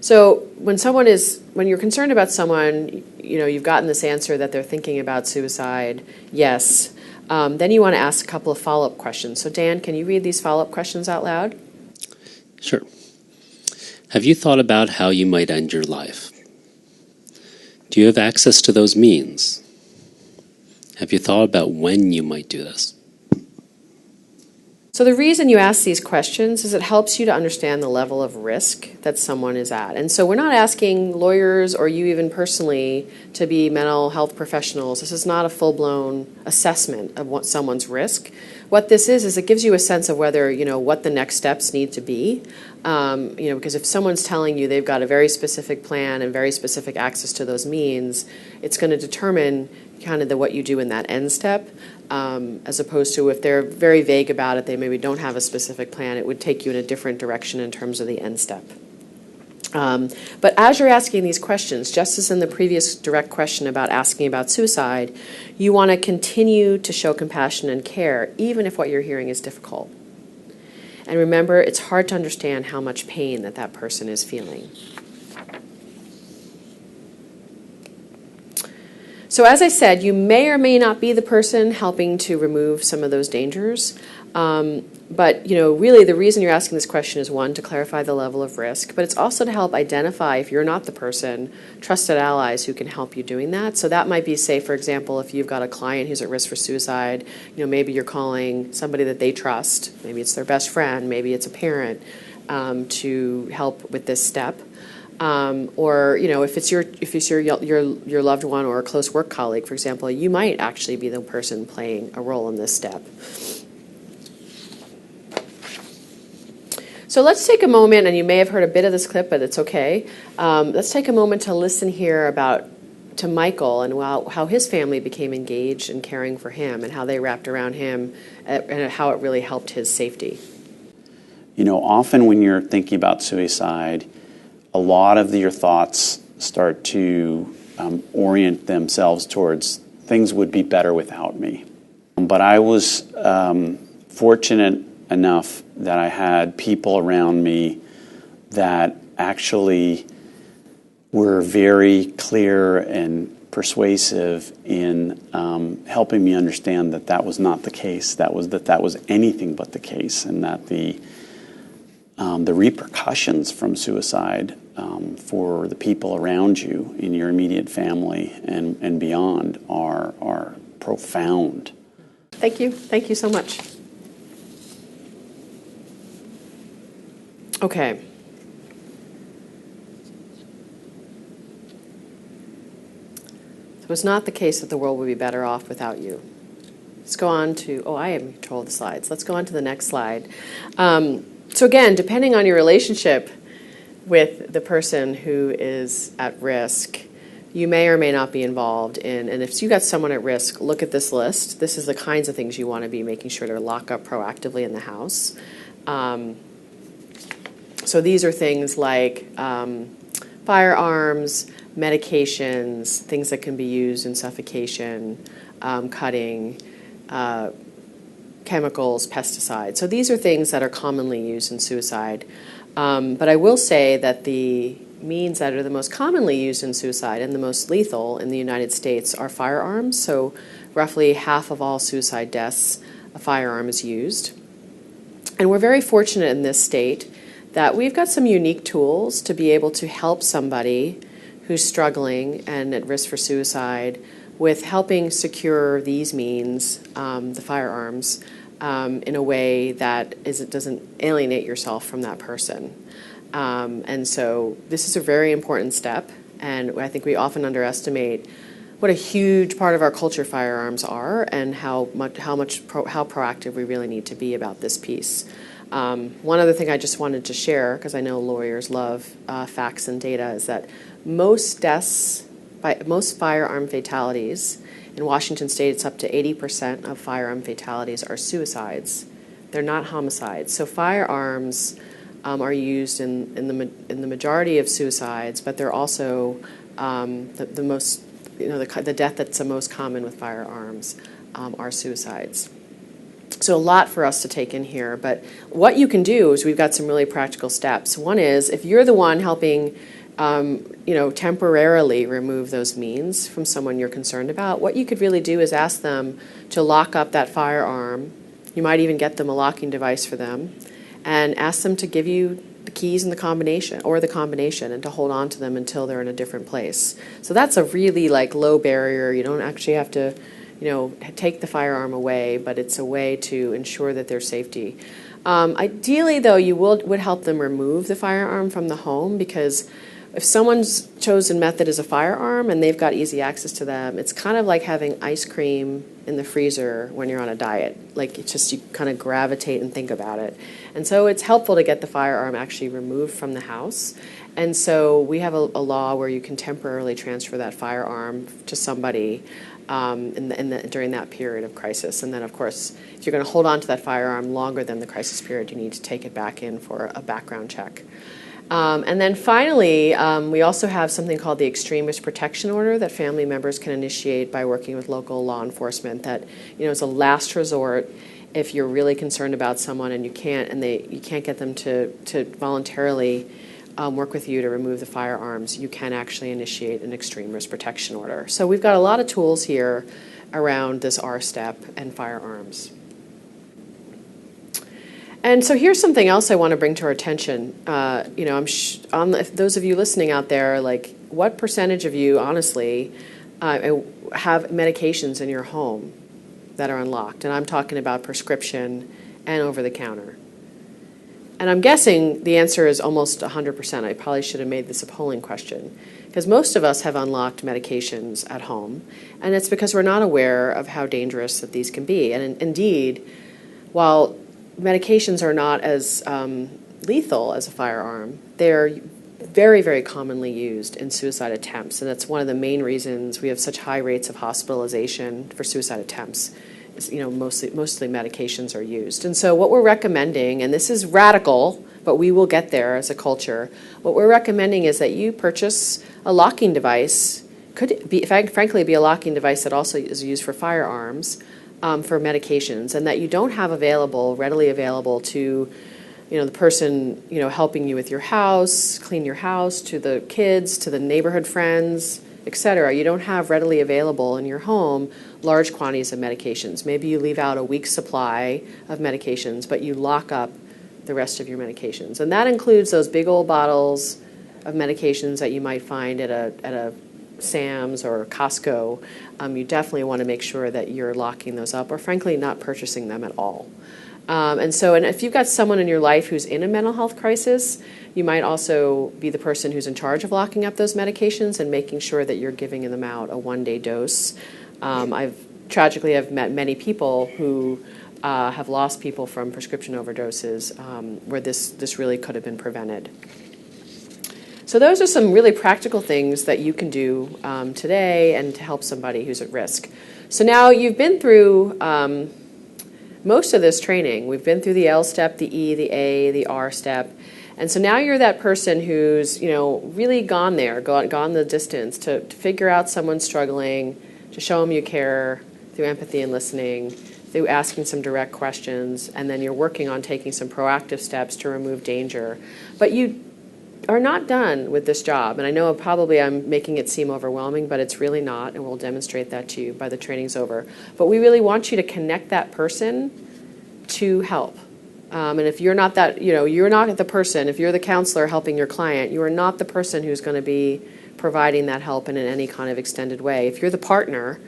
So when you're concerned about someone, you've gotten this answer that they're thinking about suicide, yes. Then you want to ask a couple of follow-up questions. So Dan, can you read these follow-up questions out loud? Sure. Have you thought about how you might end your life? Do you have access to those means? Have you thought about when you might do this? So the reason you ask these questions is it helps you to understand the level of risk that someone is at. And so we're not asking lawyers or you even personally to be mental health professionals. This is not a full-blown assessment of what someone's risk. What this is it gives you a sense of whether, what the next steps need to be. Because if someone's telling you they've got a very specific plan and very specific access to those means, it's going to determine kind of what you do in that end step, as opposed to if they're very vague about it, they maybe don't have a specific plan, it would take you in a different direction in terms of the end step. But as you're asking these questions, just as in the previous direct question about asking about suicide, you want to continue to show compassion and care, even if what you're hearing is difficult. And remember, it's hard to understand how much pain that person is feeling. So as I said, you may or may not be the person helping to remove some of those dangers. But really the reason you're asking this question is, one, to clarify the level of risk, but it's also to help identify, if you're not the person, trusted allies who can help you doing that. So that might be, say, for example, if you've got a client who's at risk for suicide, maybe you're calling somebody that they trust, maybe it's their best friend, maybe it's a parent, to help with this step. Or if it's your loved one or a close work colleague, for example, you might actually be the person playing a role in this step. So let's take a moment, and you may have heard a bit of this clip, but it's okay. Let's take a moment to listen here to Michael and how his family became engaged in caring for him and how they wrapped around him and how it really helped his safety. Often when you're thinking about suicide, a lot of your thoughts start to orient themselves towards things would be better without me. But I was fortunate enough that I had people around me that actually were very clear and persuasive in helping me understand that was not the case, that was anything but the case, and that the repercussions from suicide for the people around you in your immediate family and beyond are profound. Thank you. Thank you so much. Okay. So it's not the case that the world would be better off without you. Let's go on to, I am in control of the slides. Let's go on to the next slide. So again, depending on your relationship with the person who is at risk, you may or may not be involved in, and if you got someone at risk, look at this list. This is the kinds of things you want to be making sure to lock up proactively in the house. So these are things like firearms, medications, things that can be used in suffocation, cutting, chemicals, pesticides. So these are things that are commonly used in suicide. But I will say that the means that are the most commonly used in suicide and the most lethal in the United States are firearms. So roughly half of all suicide deaths, a firearm is used. And we're very fortunate in this state that we've got some unique tools to be able to help somebody who's struggling and at risk for suicide with helping secure these means, the firearms, in a way that it doesn't alienate yourself from that person. And so this is a very important step, and I think we often underestimate what a huge part of our culture firearms are and how proactive we really need to be about this piece. One other thing I just wanted to share, because I know lawyers love facts and data, is that most deaths most firearm fatalities in Washington State, it's up to 80% of firearm fatalities are suicides. They're not homicides. So firearms are used in the majority of suicides, but they're also the most, the death that's the most common with firearms are suicides. So a lot for us to take in here, but what you can do is we've got some really practical steps. One is if you're the one helping temporarily remove those means from someone you're concerned about, what you could really do is ask them to lock up that firearm. You might even get them a locking device for them and ask them to give you the keys and the combination and to hold on to them until they're in a different place. So that's a really low barrier. You don't actually have to take the firearm away, but it's a way to ensure that their safety. Ideally, though, you would help them remove the firearm from the home, because if someone's chosen method is a firearm and they've got easy access to them, it's kind of like having ice cream in the freezer when you're on a diet. It's just you kind of gravitate and think about it. And so it's helpful to get the firearm actually removed from the house. And so we have a law where you can temporarily transfer that firearm to somebody during that period of crisis. And then, of course, if you're going to hold on to that firearm longer than the crisis period, you need to take it back in for a background check. And then finally, we also have something called the Extreme Risk Protection Order that family members can initiate by working with local law enforcement. That is a last resort if you're really concerned about someone and you can't get them to voluntarily work with you to remove the firearms. You can actually initiate an Extreme Risk Protection Order. So we've got a lot of tools here around this R step and firearms. And so here's something else I want to bring to our attention. Those of you listening out there, what percentage of you, honestly, have medications in your home that are unlocked? And I'm talking about prescription and over-the-counter. And I'm guessing the answer is almost 100%. I probably should have made this a polling question, because most of us have unlocked medications at home, and it's because we're not aware of how dangerous that these can be. And indeed, while medications are not as lethal as a firearm, they're very, very commonly used in suicide attempts, and that's one of the main reasons we have such high rates of hospitalization for suicide attempts. Mostly medications are used. And so what we're recommending, and this is radical, but we will get there as a culture, what we're recommending is that you purchase a locking device, could be, frankly, be a locking device that also is used for firearms, for medications, and that you don't have readily available to the person helping you with your house, clean your house, to the kids, to the neighborhood friends, etc. You don't have readily available in your home large quantities of medications. Maybe you leave out a week's supply of medications, but you lock up the rest of your medications. And that includes those big old bottles of medications that you might find at a Sam's or Costco. You definitely want to make sure that you're locking those up, or frankly not purchasing them at all. And if you've got someone in your life who's in a mental health crisis, you might also be the person who's in charge of locking up those medications and making sure that you're giving them out a one-day dose. I've met many people who have lost people from prescription overdoses where this really could have been prevented. So those are some really practical things that you can do today and to help somebody who's at risk. So now you've been through most of this training. We've been through the L step, the E, the A, the R step. And so now you're that person who's really gone the distance to figure out someone struggling, to show them you care through empathy and listening, through asking some direct questions, and then you're working on taking some proactive steps to remove danger. But you are not done with this job. And I know probably I'm making it seem overwhelming, but it's really not, and we'll demonstrate that to you by the training's over. But we really want you to connect that person to help. And if you're not you're not the person, if you're the counselor helping your client, you are not the person who's going to be providing that help in any kind of extended way. If you're the partner,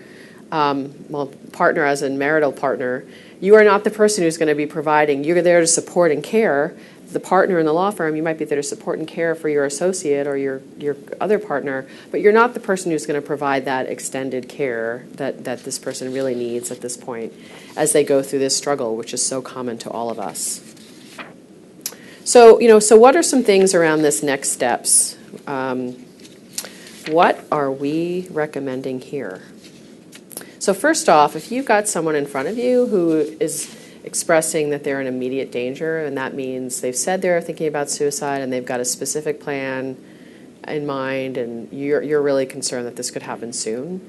partner as in marital partner, you are not the person who's going to be providing. You're there to support and care. The partner in the law firm, you might be there to support and care for your associate or your other partner, but you're not the person who's going to provide that extended care that this person really needs at this point as they go through this struggle, which is so common to all of us. So what are some things around this next steps? what are we recommending here? So first off, if you've got someone in front of you who is expressing that they're in immediate danger, and that means they've said they're thinking about suicide and they've got a specific plan in mind, and you're really concerned that this could happen soon,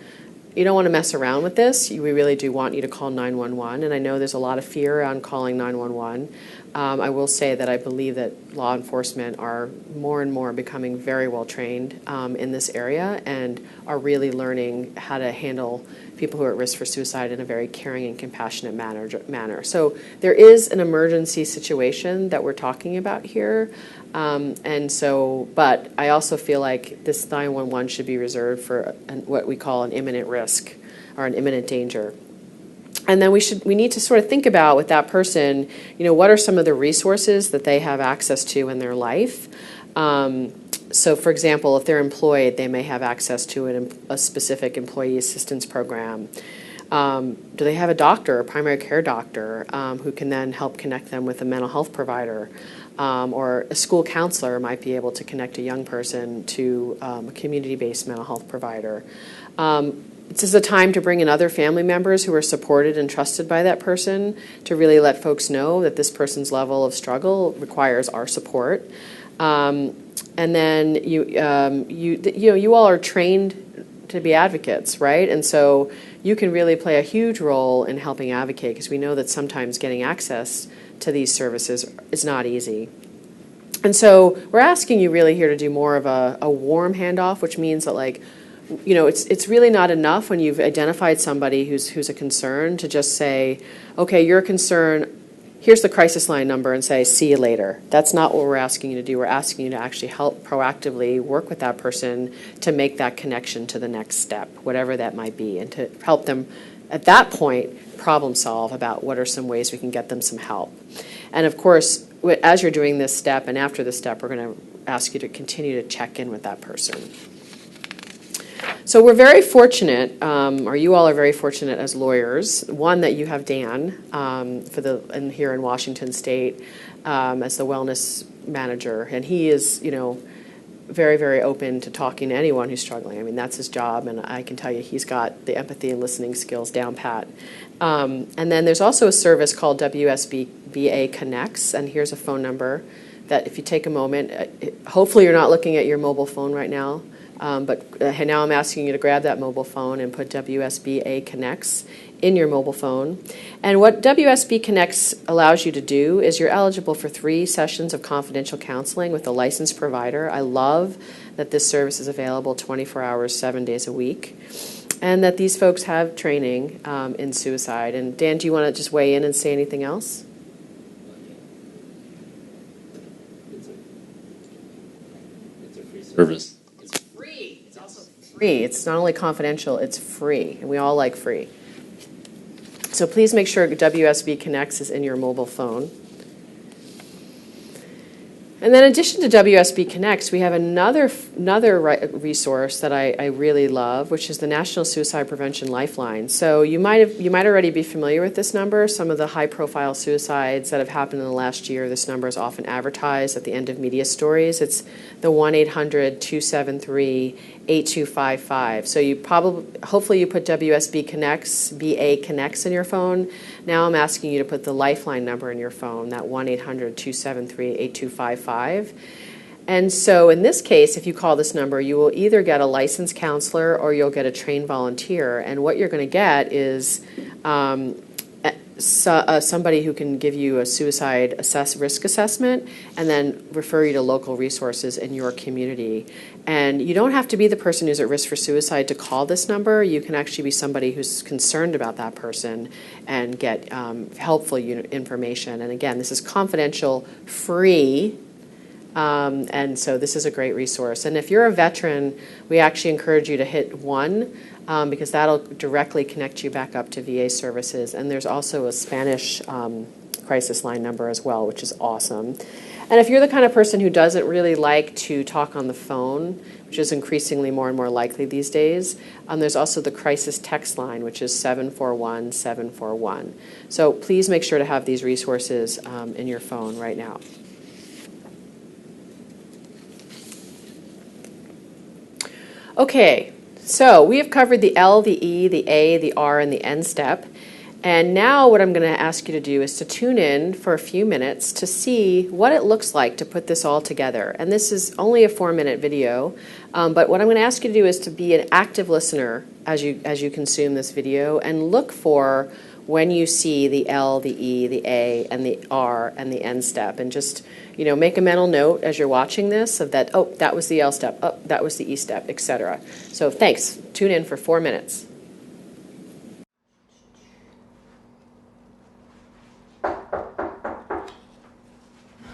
you don't want to mess around with this. We really do want you to call 911, and I know there's a lot of fear on calling 911. I will say that I believe that law enforcement are more and more becoming very well trained in this area and are really learning how to handle people who are at risk for suicide in a very caring and compassionate manner. So there is an emergency situation that we're talking about here. But I also feel like this 911 should be reserved for what we call an imminent risk or an imminent danger. And then we need to sort of think about with that person, what are some of the resources that they have access to in their life. So, for example, if they're employed, they may have access to a specific employee assistance program. Do they have a doctor, a primary care doctor, who can then help connect them with a mental health provider? Or a school counselor might be able to connect a young person to a community-based mental health provider. This is a time to bring in other family members who are supported and trusted by that person to really let folks know that this person's level of struggle requires our support. And then you all are trained to be advocates, right? And so you can really play a huge role in helping advocate, because we know that sometimes getting access to these services is not easy. And so we're asking you really here to do more of a warm handoff, which means that it's really not enough when you've identified somebody who's a concern to just say, okay, you're a concern, here's the crisis line number, and say, see you later. That's not what we're asking you to do. We're asking you to actually help proactively work with that person to make that connection to the next step, whatever that might be, and to help them at that point problem solve about what are some ways we can get them some help. And of course, as you're doing this step and after this step, we're going to ask you to continue to check in with that person. So we're very fortunate, or you all are very fortunate as lawyers, one, that you have Dan here in Washington State as the wellness manager, and he is, very, very open to talking to anyone who's struggling. I mean, that's his job, and I can tell you he's got the empathy and listening skills down pat. And then there's also a service called SSB Connects, and here's a phone number that if you take a moment, hopefully you're not looking at your mobile phone right now, but now I'm asking you to grab that mobile phone and put SSB Connects in your mobile phone. And what SSB Connects allows you to do is you're eligible for 3 sessions of confidential counseling with a licensed provider. I love that this service is available 24 hours, 7 days a week, and that these folks have training in suicide. And Dan, do you want to just weigh in and say anything else? It's a free service. It's free. It's also free. It's not only confidential, it's free, and we all like free. So please make sure SSB Connects is in your mobile phone. And then in addition to SSB Connects, we have another resource that I really love, which is the National Suicide Prevention Lifeline. So you might already be familiar with this number. Some of the high-profile suicides that have happened in the last year, this number is often advertised at the end of media stories. It's the 1-800-273-8255. So hopefully you put SSB Connects, BA Connects in your phone. Now I'm asking you to put the Lifeline number in your phone, that 1-800-273-8255. And so in this case, if you call this number, you will either get a licensed counselor or you'll get a trained volunteer. And what you're going to get is somebody who can give you a suicide risk assessment and then refer you to local resources in your community. And you don't have to be the person who's at risk for suicide to call this number. You can actually be somebody who's concerned about that person and get helpful information. And again, this is confidential, free, and so this is a great resource. And if you're a veteran, we actually encourage you to hit 1 because that'll directly connect you back up to VA services. And there's also a Spanish crisis line number as well, which is awesome. And if you're the kind of person who doesn't really like to talk on the phone, which is increasingly more and more likely these days, there's also the crisis text line, which is 741-741. So please make sure to have these resources in your phone right now. Okay, so we have covered the L, the E, the A, the R, and the N step. And now what I'm going to ask you to do is to tune in for a few minutes to see what it looks like to put this all together. And this is only a 4-minute video, but what I'm going to ask you to do is to be an active listener as you consume this video, and look for when you see the L, the E, the A, and the R, and the N step, and just make a mental note as you're watching this of that. Oh, that was the L step. Oh, that was the E step, etc. So thanks. Tune in for 4 minutes.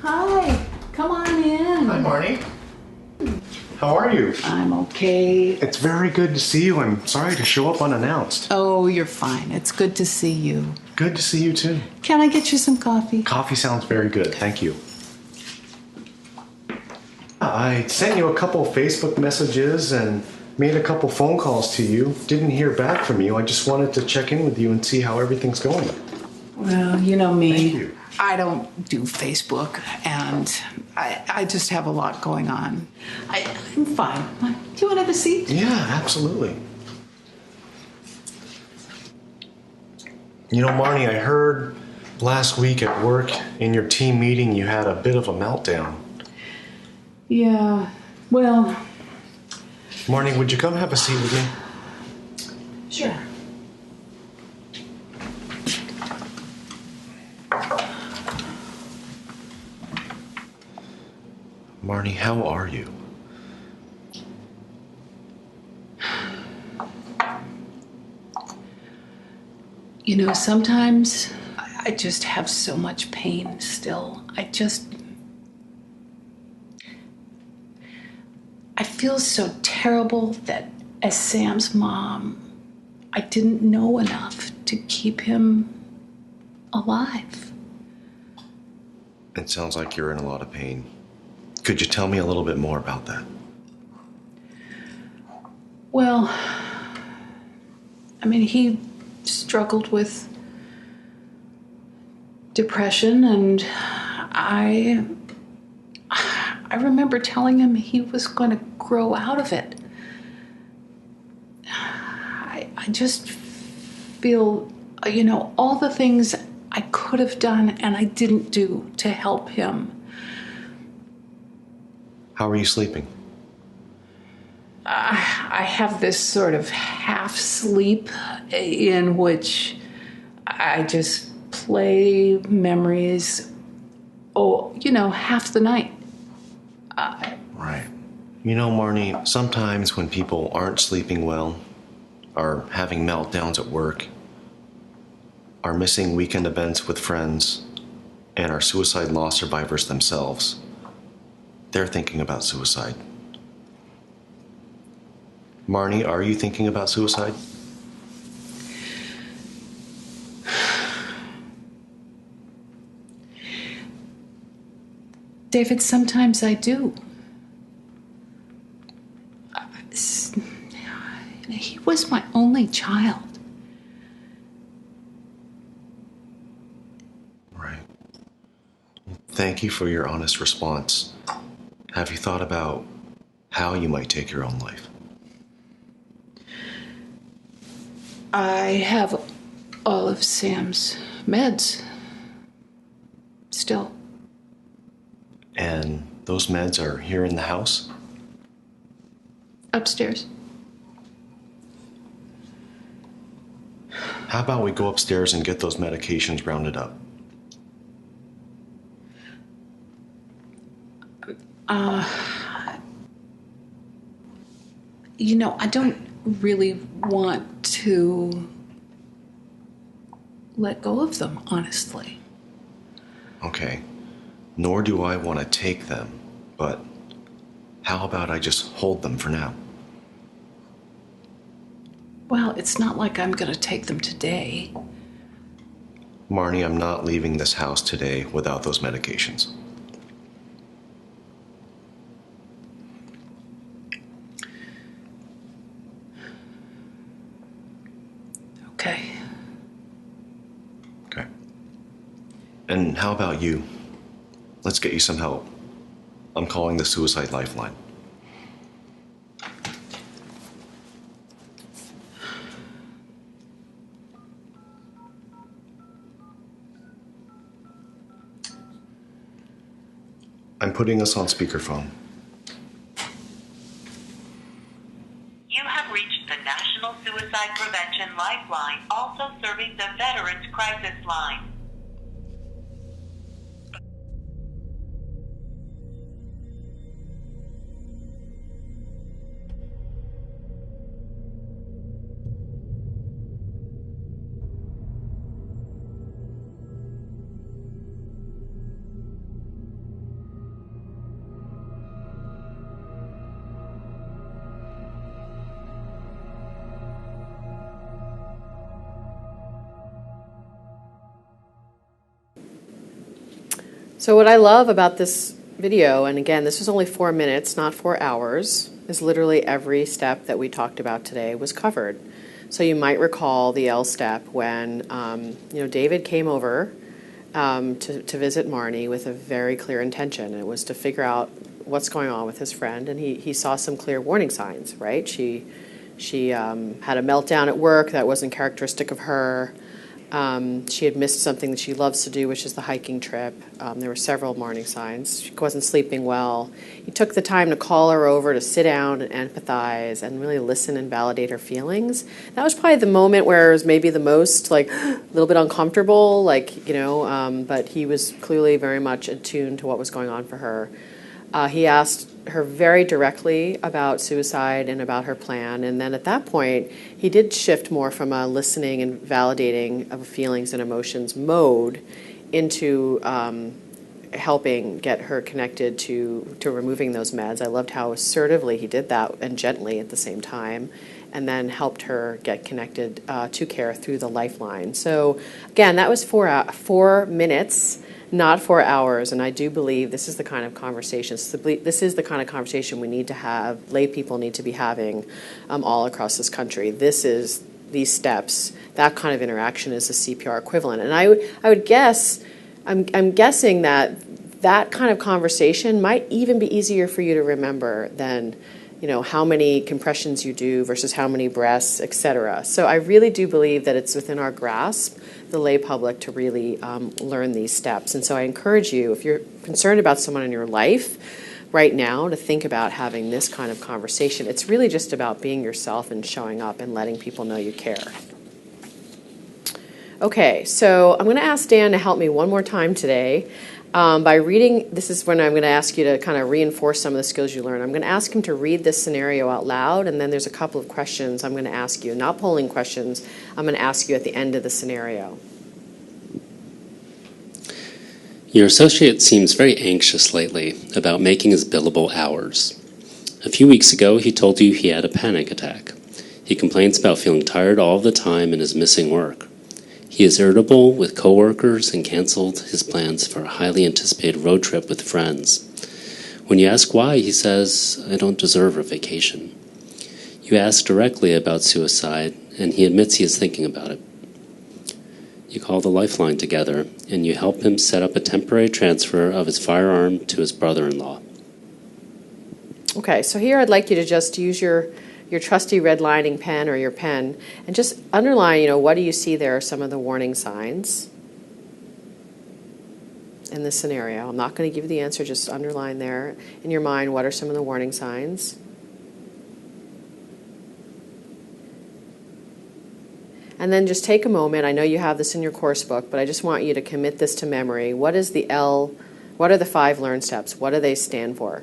Hi, come on in. Hi, Marnie. How are you? I'm okay. It's very good to see you. I'm sorry to show up unannounced. Oh, you're fine. It's good to see you. Good to see you, too. Can I get you some coffee? Coffee sounds very good. Thank you. I sent you a couple Facebook messages and made a couple phone calls to you. Didn't hear back from you. I just wanted to check in with you and see how everything's going. Well, you know me. Thank you. I don't do Facebook, and I just have a lot going on. I'm fine. Do you want to have a seat? Yeah, absolutely. You know, Marnie, I heard last week at work in your team meeting you had a bit of a meltdown. Yeah, well... Marnie, would you come have a seat with me? Sure. Marnie, how are you? You know, sometimes I just have so much pain still. I feel so terrible that as Sam's mom, I didn't know enough to keep him alive. It sounds like you're in a lot of pain. Could you tell me a little bit more about that? Well, I mean, he struggled with depression, and I remember telling him he was going to grow out of it. I just feel, all the things I could have done and I didn't do to help him. How are you sleeping? I have this sort of half sleep in which I just play memories, half the night. Right. You know, Marnie, sometimes when people aren't sleeping well, are having meltdowns at work, are missing weekend events with friends, and are suicide loss survivors themselves, they're thinking about suicide. Marnie, are you thinking about suicide? David, sometimes I do. He was my only child. Right. Thank you for your honest response. Have you thought about how you might take your own life? I have all of Sam's meds still. And those meds are here in the house? Upstairs. How about we go upstairs and get those medications rounded up? I don't really want to let go of them, honestly. Okay. Nor do I want to take them, but how about I just hold them for now? Well, it's not like I'm going to take them today. Marnie, I'm not leaving this house today without those medications. Okay. Okay. And how about you? Let's get you some help. I'm calling the Suicide Lifeline. I'm putting us on speakerphone. You have reached the National Suicide Prevention Lifeline, also serving the Veterans Crisis Line. So what I love about this video, and again, this was only 4 minutes, not 4 hours, is literally every step that we talked about today was covered. So you might recall the L step when David came over to visit Marnie with a very clear intention. It was to figure out what's going on with his friend, and he saw some clear warning signs, right? She had a meltdown at work that wasn't characteristic of her. She had missed something that she loves to do, which is the hiking trip. There were several warning signs. She wasn't sleeping well. He took the time to call her over to sit down and empathize and really listen and validate her feelings. That was probably the moment where it was maybe the most, like, a little bit uncomfortable, but he was clearly very much attuned to what was going on for her. He asked her very directly about suicide and about her plan, and then at that point, he did shift more from a listening and validating of feelings and emotions mode into helping get her connected to removing those meds. I loved how assertively he did that and gently at the same time, and then helped her get connected to care through the Lifeline. So again, that was 4 minutes. Not 4 hours, and I do believe this is the kind of conversation. This is the kind of conversation we need to have. Lay people need to be having all across this country. These steps. That kind of interaction is a CPR equivalent, and I would guess. I'm guessing that kind of conversation might even be easier for you to remember than how many compressions you do versus how many breaths, etc. So I really do believe that it's within our grasp, the lay public, to really learn these steps. And so I encourage you, if you're concerned about someone in your life right now, to think about having this kind of conversation. It's really just about being yourself and showing up and letting people know you care. Okay, so I'm going to ask Dan to help me one more time today. By reading, this is when I'm going to ask you to kind of reinforce some of the skills you learn. I'm going to ask him to read this scenario out loud, and then there's a couple of questions I'm going to ask you. Not polling questions, I'm going to ask you at the end of the scenario. Your associate seems very anxious lately about making his billable hours. A few weeks ago, he told you he had a panic attack. He complains about feeling tired all the time and is missing work. He is irritable with coworkers and canceled his plans for a highly anticipated road trip with friends. When you ask why, he says, "I don't deserve a vacation." You ask directly about suicide, and he admits he is thinking about it. You call the Lifeline together, and you help him set up a temporary transfer of his firearm to his brother-in-law. Okay, so here I'd like you to just use your trusty redlining pen or your pen and just underline, what do you see there are some of the warning signs in this scenario. I'm not going to give you the answer, just underline there in your mind what are some of the warning signs. And then just take a moment. I know you have this in your course book, but I just want you to commit this to memory. What is the L? What are the 5 learn steps? What do they stand for?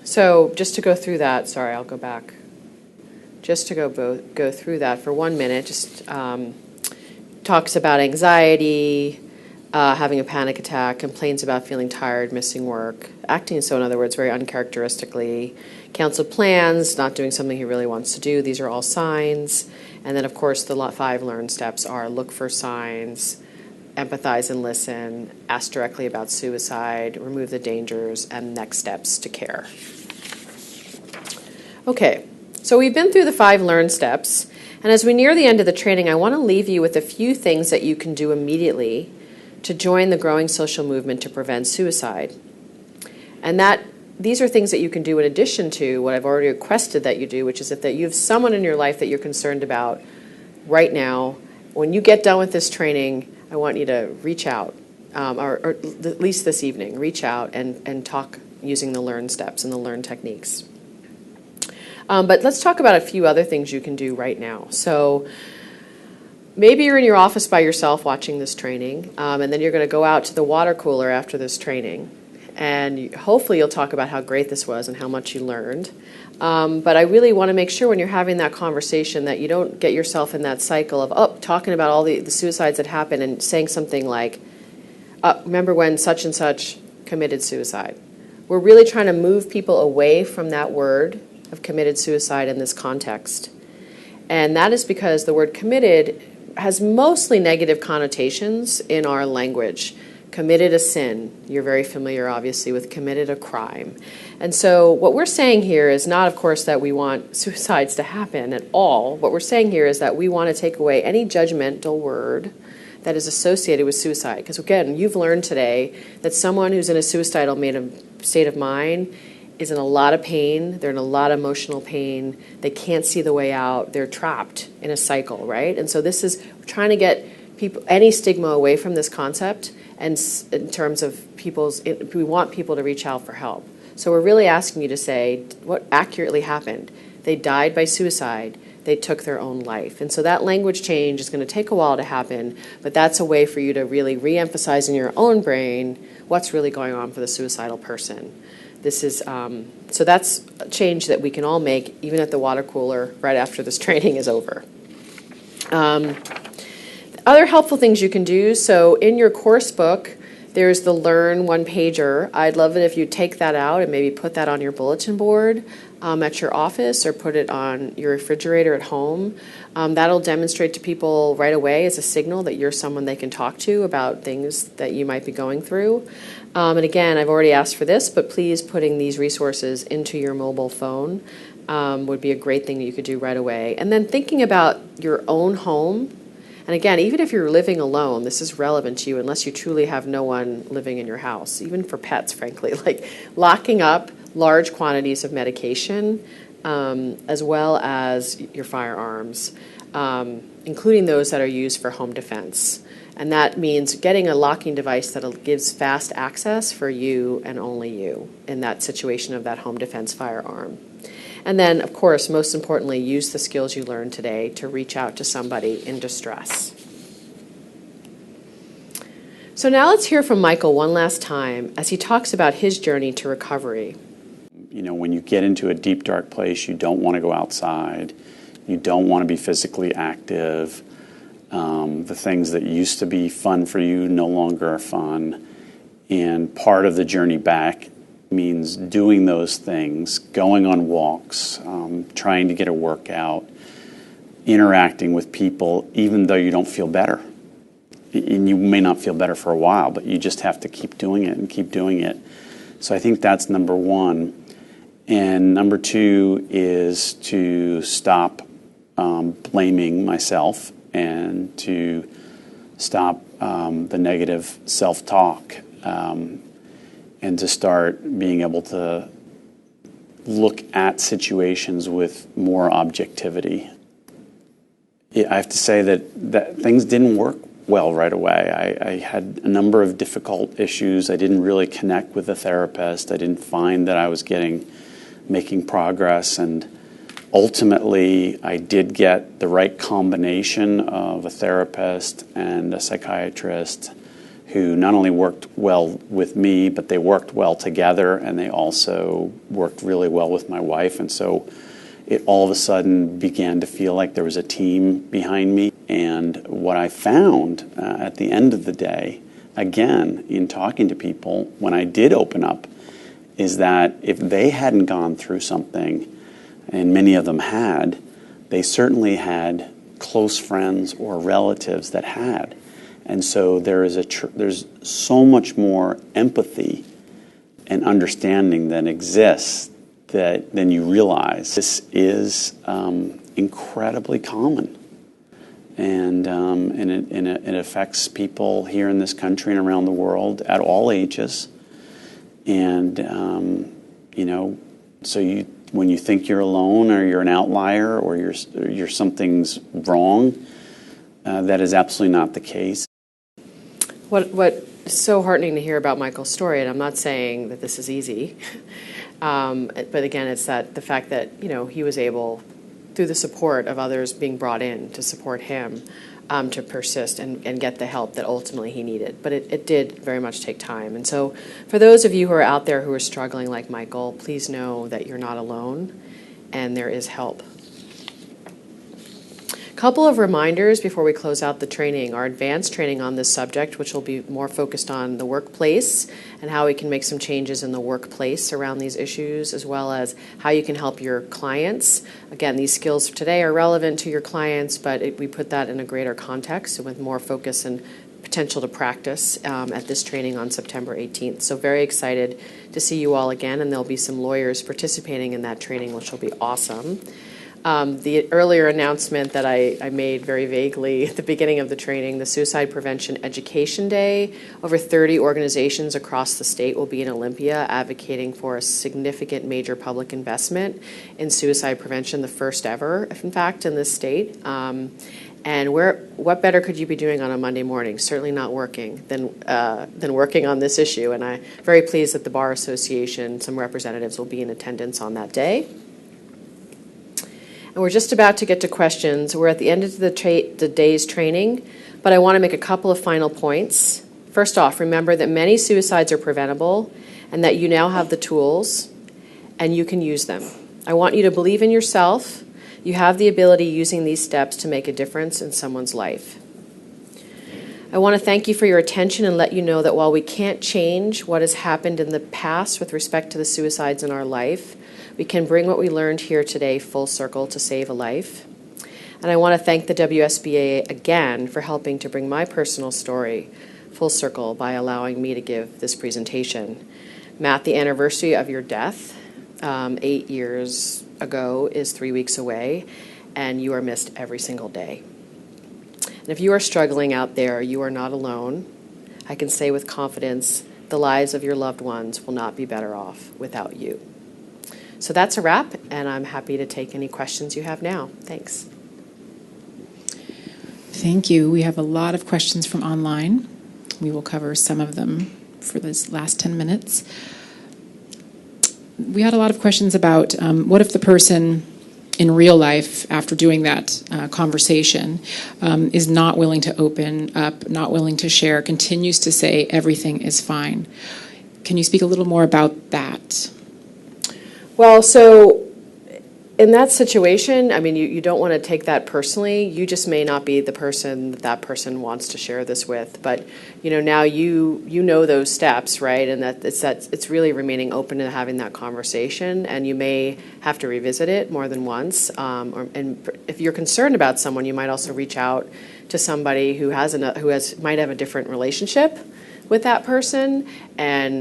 So just to go through that, sorry, I'll go back. Just to go through that for 1 minute, just talks about anxiety, having a panic attack, complains about feeling tired, missing work, acting so, in other words, very uncharacteristically, canceled plans, not doing something he really wants to do. These are all signs. And then, of course, the 5 learn steps are look for signs, empathize and listen, ask directly about suicide, remove the dangers, and next steps to care. Okay, so we've been through the 5 learn steps, and as we near the end of the training, I want to leave you with a few things that you can do immediately to join the growing social movement to prevent suicide. And these are things that you can do in addition to what I've already requested that you do, which is that you have someone in your life that you're concerned about right now. When you get done with this training, I want you to reach out, or at least this evening, reach out and talk using the LEARN steps and the LEARN techniques. But let's talk about a few other things you can do right now. So maybe you're in your office by yourself watching this training, and then you're going to go out to the water cooler after this training. And hopefully you'll talk about how great this was and how much you learned. But I really want to make sure when you're having that conversation that you don't get yourself in that cycle of talking about all the suicides that happen and saying something like, remember when such and such committed suicide. We're really trying to move people away from that word of committed suicide in this context. And that is because the word committed has mostly negative connotations in our language. Committed a sin. You're very familiar, obviously, with committed a crime. And so what we're saying here is not, of course, that we want suicides to happen at all. What we're saying here is that we want to take away any judgmental word that is associated with suicide. Because, again, you've learned today that someone who's in a suicidal state of mind is in a lot of pain. They're in a lot of emotional pain. They can't see the way out. They're trapped in a cycle, right? And so this is trying to get any stigma away from this concept. And in terms of we want people to reach out for help. So we're really asking you to say what accurately happened. They died by suicide. They took their own life. And so that language change is going to take a while to happen, but that's a way for you to really re-emphasize in your own brain what's really going on for the suicidal person. This is so that's a change that we can all make, even at the water cooler, right after this training is over. Other helpful things you can do, so in your course book, there's the Learn one-pager. I'd love it if you take that out and maybe put that on your bulletin board at your office or put it on your refrigerator at home. That'll demonstrate to people right away as a signal that you're someone they can talk to about things that you might be going through. And again, I've already asked for this, but please putting these resources into your mobile phone would be a great thing that you could do right away. And then thinking about your own home. And again, even if you're living alone, this is relevant to you unless you truly have no one living in your house, even for pets, frankly, like locking up large quantities of medication as well as your firearms, including those that are used for home defense. And that means getting a locking device that gives fast access for you and only you in that situation of that home defense firearm. And then, of course, most importantly, use the skills you learned today to reach out to somebody in distress. So now let's hear from Michael one last time as he talks about his journey to recovery. You know, when you get into a deep, dark place, you don't want to go outside. You don't want to be physically active. The things that used to be fun for you no longer are fun. And part of the journey back means doing those things, going on walks, trying to get a workout, interacting with people, even though you don't feel better. And you may not feel better for a while, but you just have to keep doing it and keep doing it. So I think that's number one. And number two is to stop blaming myself and to stop the negative self-talk. And to start being able to look at situations with more objectivity. I have to say that things didn't work well right away. I had a number of difficult issues. I didn't really connect with a therapist. I didn't find that I was making progress. And ultimately, I did get the right combination of a therapist and a psychiatrist who not only worked well with me, but they worked well together, and they also worked really well with my wife. And so it all of a sudden began to feel like there was a team behind me. And what I found at the end of the day, again, in talking to people, when I did open up, is that if they hadn't gone through something, and many of them had, they certainly had close friends or relatives that had. And so there's so much more empathy and understanding that exists than you realize. This is incredibly common. it affects people here in this country and around the world at all ages. And so when you think you're alone or you're an outlier or you're something's wrong, that is absolutely not the case. What's so heartening to hear about Michael's story, and I'm not saying that this is easy, but again, it's the fact that he was able, through the support of others being brought in to support him, to persist and get the help that ultimately he needed. But it did very much take time. And so for those of you who are out there who are struggling like Michael, please know that you're not alone and there is help. A couple of reminders before we close out the training. Our advanced training on this subject, which will be more focused on the workplace and how we can make some changes in the workplace around these issues, as well as how you can help your clients. Again, these skills today are relevant to your clients, but we put that in a greater context and with more focus and potential to practice at this training on September 18th. So very excited to see you all again, and there'll be some lawyers participating in that training, which will be awesome. The earlier announcement that I made very vaguely at the beginning of the training, the Suicide Prevention Education Day, over 30 organizations across the state will be in Olympia advocating for a significant major public investment in suicide prevention, the first ever, in fact, in this state. And what better could you be doing on a Monday morning? Certainly not working than working on this issue. And I'm very pleased that the Bar Association, some representatives will be in attendance on that day. And we're just about to get to questions. We're at the end of the day's training, but I want to make a couple of final points. First off, remember that many suicides are preventable and that you now have the tools and you can use them. I want you to believe in yourself. You have the ability using these steps to make a difference in someone's life. I want to thank you for your attention and let you know that while we can't change what has happened in the past with respect to the suicides in our life, we can bring what we learned here today full circle to save a life. And I want to thank the WSBA again for helping to bring my personal story full circle by allowing me to give this presentation. Matt, the anniversary of your death 8 years ago is 3 weeks away, and you are missed every single day. And if you are struggling out there, you are not alone. I can say with confidence, the lives of your loved ones will not be better off without you. So that's a wrap, and I'm happy to take any questions you have now. Thanks. Thank you. We have a lot of questions from online. We will cover some of them for this last 10 minutes. We had a lot of questions about what if the person in real life, after doing that conversation, is not willing to open up, not willing to share, continues to say everything is fine. Can you speak a little more about that? Well, so in that situation, I mean, you don't want to take that personally. You just may not be the person that person wants to share this with. But, now you know those steps, right? And that it's really remaining open to having that conversation. And you may have to revisit it more than once. And if you're concerned about someone, you might also reach out to somebody who might have a different relationship with that person, and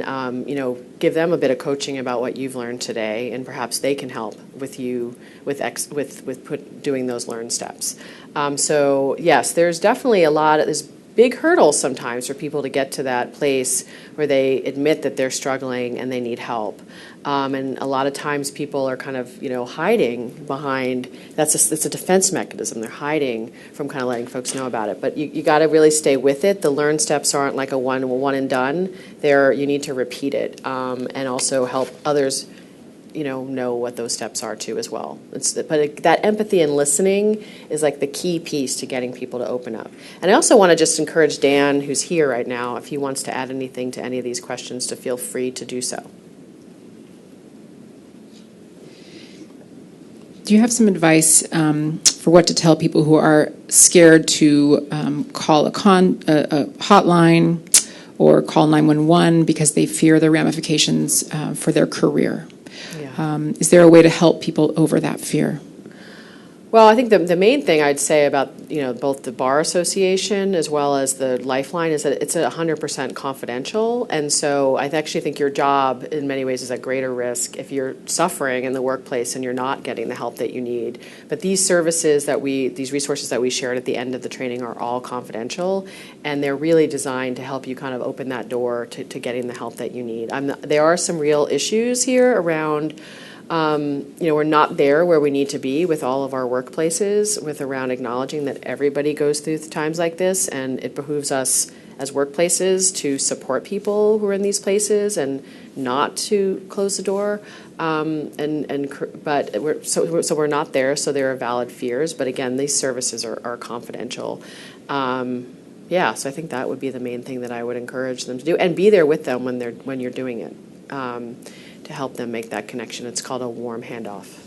give them a bit of coaching about what you've learned today, and perhaps they can help with you with doing those learned steps. So yes, there's definitely there's big hurdles sometimes for people to get to that place where they admit that they're struggling and they need help. And a lot of times people are kind of, hiding behind, it's a defense mechanism. They're hiding from kind of letting folks know about it. But you got to really stay with it. The learn steps aren't like a one and done. You need to repeat it and also help others, know what those steps are too as well. But that empathy and listening is like the key piece to getting people to open up. And I also want to just encourage Dan, who's here right now, if he wants to add anything to any of these questions, to feel free to do so. Do you have some advice for what to tell people who are scared to call a hotline or call 911 because they fear the ramifications for their career? Yeah. Is there a way to help people over that fear? Well, I think the main thing I'd say about, both the Bar Association as well as the Lifeline is that it's 100% confidential. And so I actually think your job in many ways is at greater risk if you're suffering in the workplace and you're not getting the help that you need. But these services these resources that we shared at the end of the training are all confidential, and they're really designed to help you kind of open that door to getting the help that you need. There are some real issues here around we're not there where we need to be with all of our workplaces, with around acknowledging that everybody goes through times like this, and it behooves us as workplaces to support people who are in these places and not to close the door. But we're not there, so there are valid fears. But again, these services are confidential. So I think that would be the main thing that I would encourage them to do, and be there with them when you're doing it. To help them make that connection. It's called a warm handoff.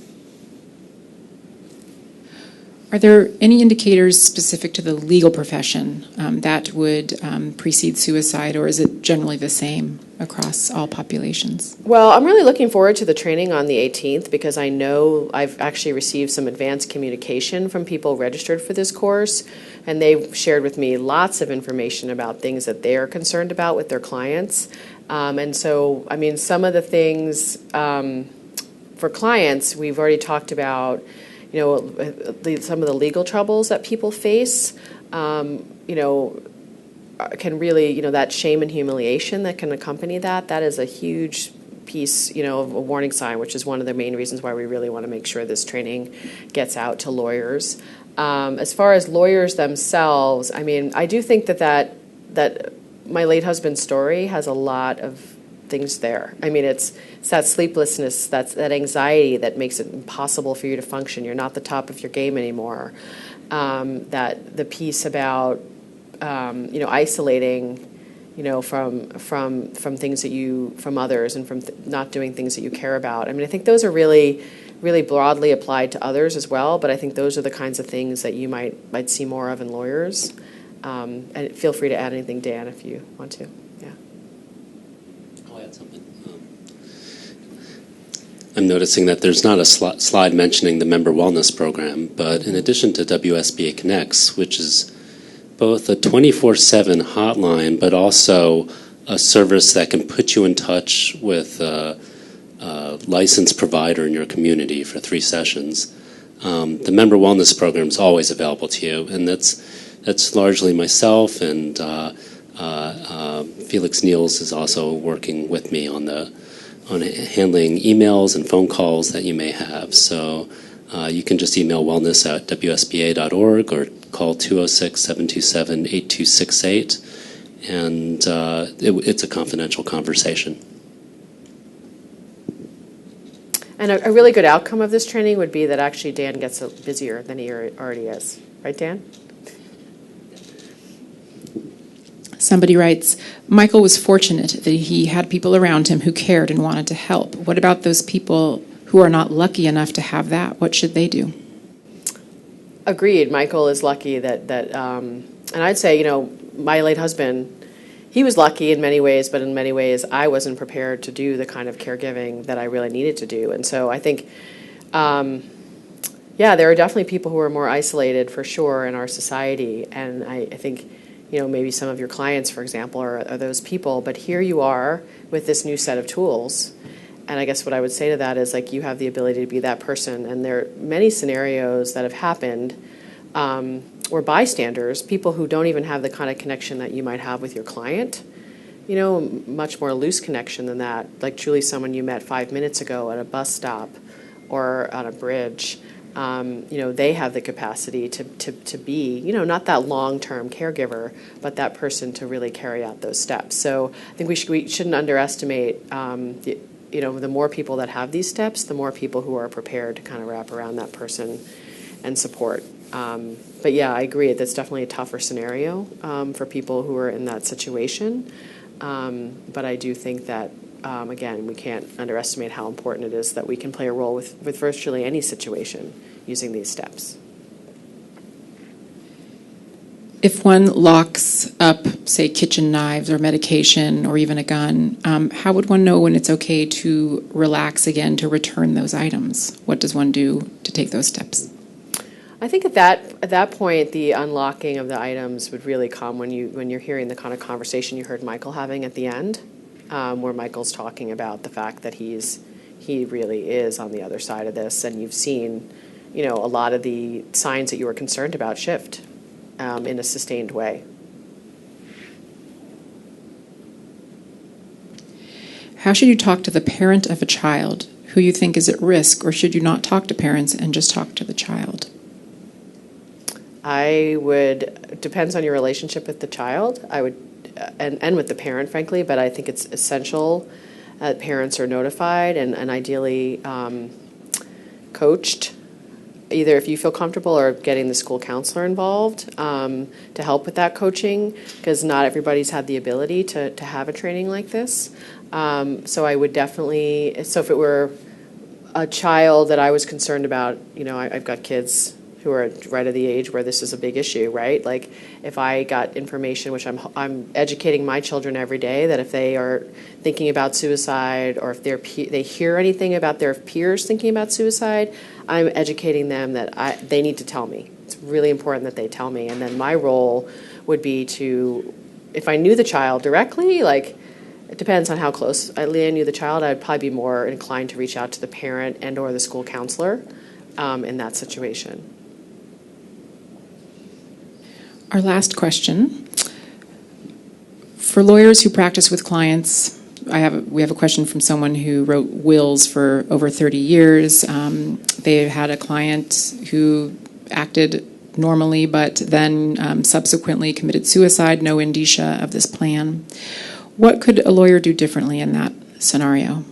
Are there any indicators specific to the legal profession that would precede suicide, or is it generally the same across all populations? Well, I'm really looking forward to the training on the 18th because I know I've actually received some advanced communication from people registered for this course, and they've shared with me lots of information about things that they're concerned about with their clients. And so, some of the things for clients, we've already talked about, some of the legal troubles that people face, can really, that shame and humiliation that can accompany that is a huge piece, of a warning sign, which is one of the main reasons why we really want to make sure this training gets out to lawyers. As far as lawyers themselves, I do think that my late husband's story has a lot of things there. It's that sleeplessness, that anxiety that makes it impossible for you to function. You're not the top of your game anymore. That the piece about isolating, from things from others, and from not doing things that you care about. I think those are really, really broadly applied to others as well. But I think those are the kinds of things that you might see more of in lawyers. And feel free to add anything, Dan, if you want to. Yeah. I'll add something. I'm noticing that there's not a slide mentioning the member wellness program, but in addition to WSBA Connects, which is both a 24/7 hotline, but also a service that can put you in touch with a licensed provider in your community for 3 sessions. The member wellness program is always available to you, and that's largely myself, and Felix Niels is also working with me on handling emails and phone calls that you may have. So you can just email wellness@wsba.org or call 206-727-8268, and it's a confidential conversation. And a really good outcome of this training would be that actually Dan gets busier than he already is. Right, Dan? Somebody writes, Michael was fortunate that he had people around him who cared and wanted to help. What about those people who are not lucky enough to have that? What should they do? Agreed. Michael is lucky that and I'd say, my late husband, he was lucky in many ways, but in many ways I wasn't prepared to do the kind of caregiving that I really needed to do. And so I think, there are definitely people who are more isolated for sure in our society. And I think, maybe some of your clients, for example, are those people. But here you are with this new set of tools. And I guess what I would say to that is, you have the ability to be that person. And there are many scenarios that have happened or bystanders, people who don't even have the kind of connection that you might have with your client, much more loose connection than that, like truly someone you met 5 minutes ago at a bus stop or on a bridge. They have the capacity to be, not that long-term caregiver, but that person to really carry out those steps. So I think we shouldn't underestimate, the more people that have these steps, the more people who are prepared to kind of wrap around that person and support. But yeah, I agree. That's definitely a tougher scenario for people who are in that situation. But I do think that, again, we can't underestimate how important it is that we can play a role with virtually any situation using these steps. If one locks up, say, kitchen knives or medication or even a gun, how would one know when it's okay to relax again, to return those items? What does one do to take those steps? I think at that point, the unlocking of the items would really come when you're hearing the kind of conversation you heard Michael having at the end, where Michael's talking about the fact that he really is on the other side of this, and you've seen, a lot of the signs that you were concerned about shift in a sustained way. How should you talk to the parent of a child who you think is at risk, or should you not talk to parents and just talk to the child? Depends on your relationship with the child, and with the parent, frankly, but I think it's essential that parents are notified and ideally coached, either if you feel comfortable or getting the school counselor involved to help with that coaching, because not everybody's had the ability to have a training like this. So I would definitely, so if it were a child that I was concerned about, I've got kids who are right at the age where this is a big issue, right? Like if I got information, which I'm educating my children every day, that if they are thinking about suicide or if they hear anything about their peers thinking about suicide, I'm educating them that they need to tell me. It's really important that they tell me. And then my role would be to, if I knew the child directly, like it depends on how close I knew the child, I'd probably be more inclined to reach out to the parent and or the school counselor in that situation. Our last question. For lawyers who practice with clients, we have a question from someone who wrote wills for over 30 years. They had a client who acted normally, but then subsequently committed suicide, no indicia of this plan. What could a lawyer do differently in that scenario,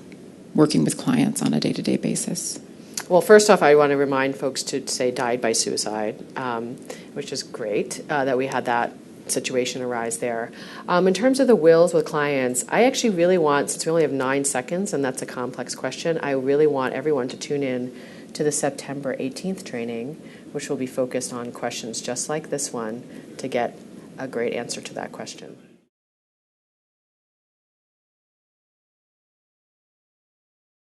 working with clients on a day-to-day basis? Well, first off, I want to remind folks to say died by suicide, which is great that we had that situation arise there. In terms of the wills with clients, I actually really want, since we only have 9 seconds, and that's a complex question, I really want everyone to tune in to the September 18th training, which will be focused on questions just like this one to get a great answer to that question.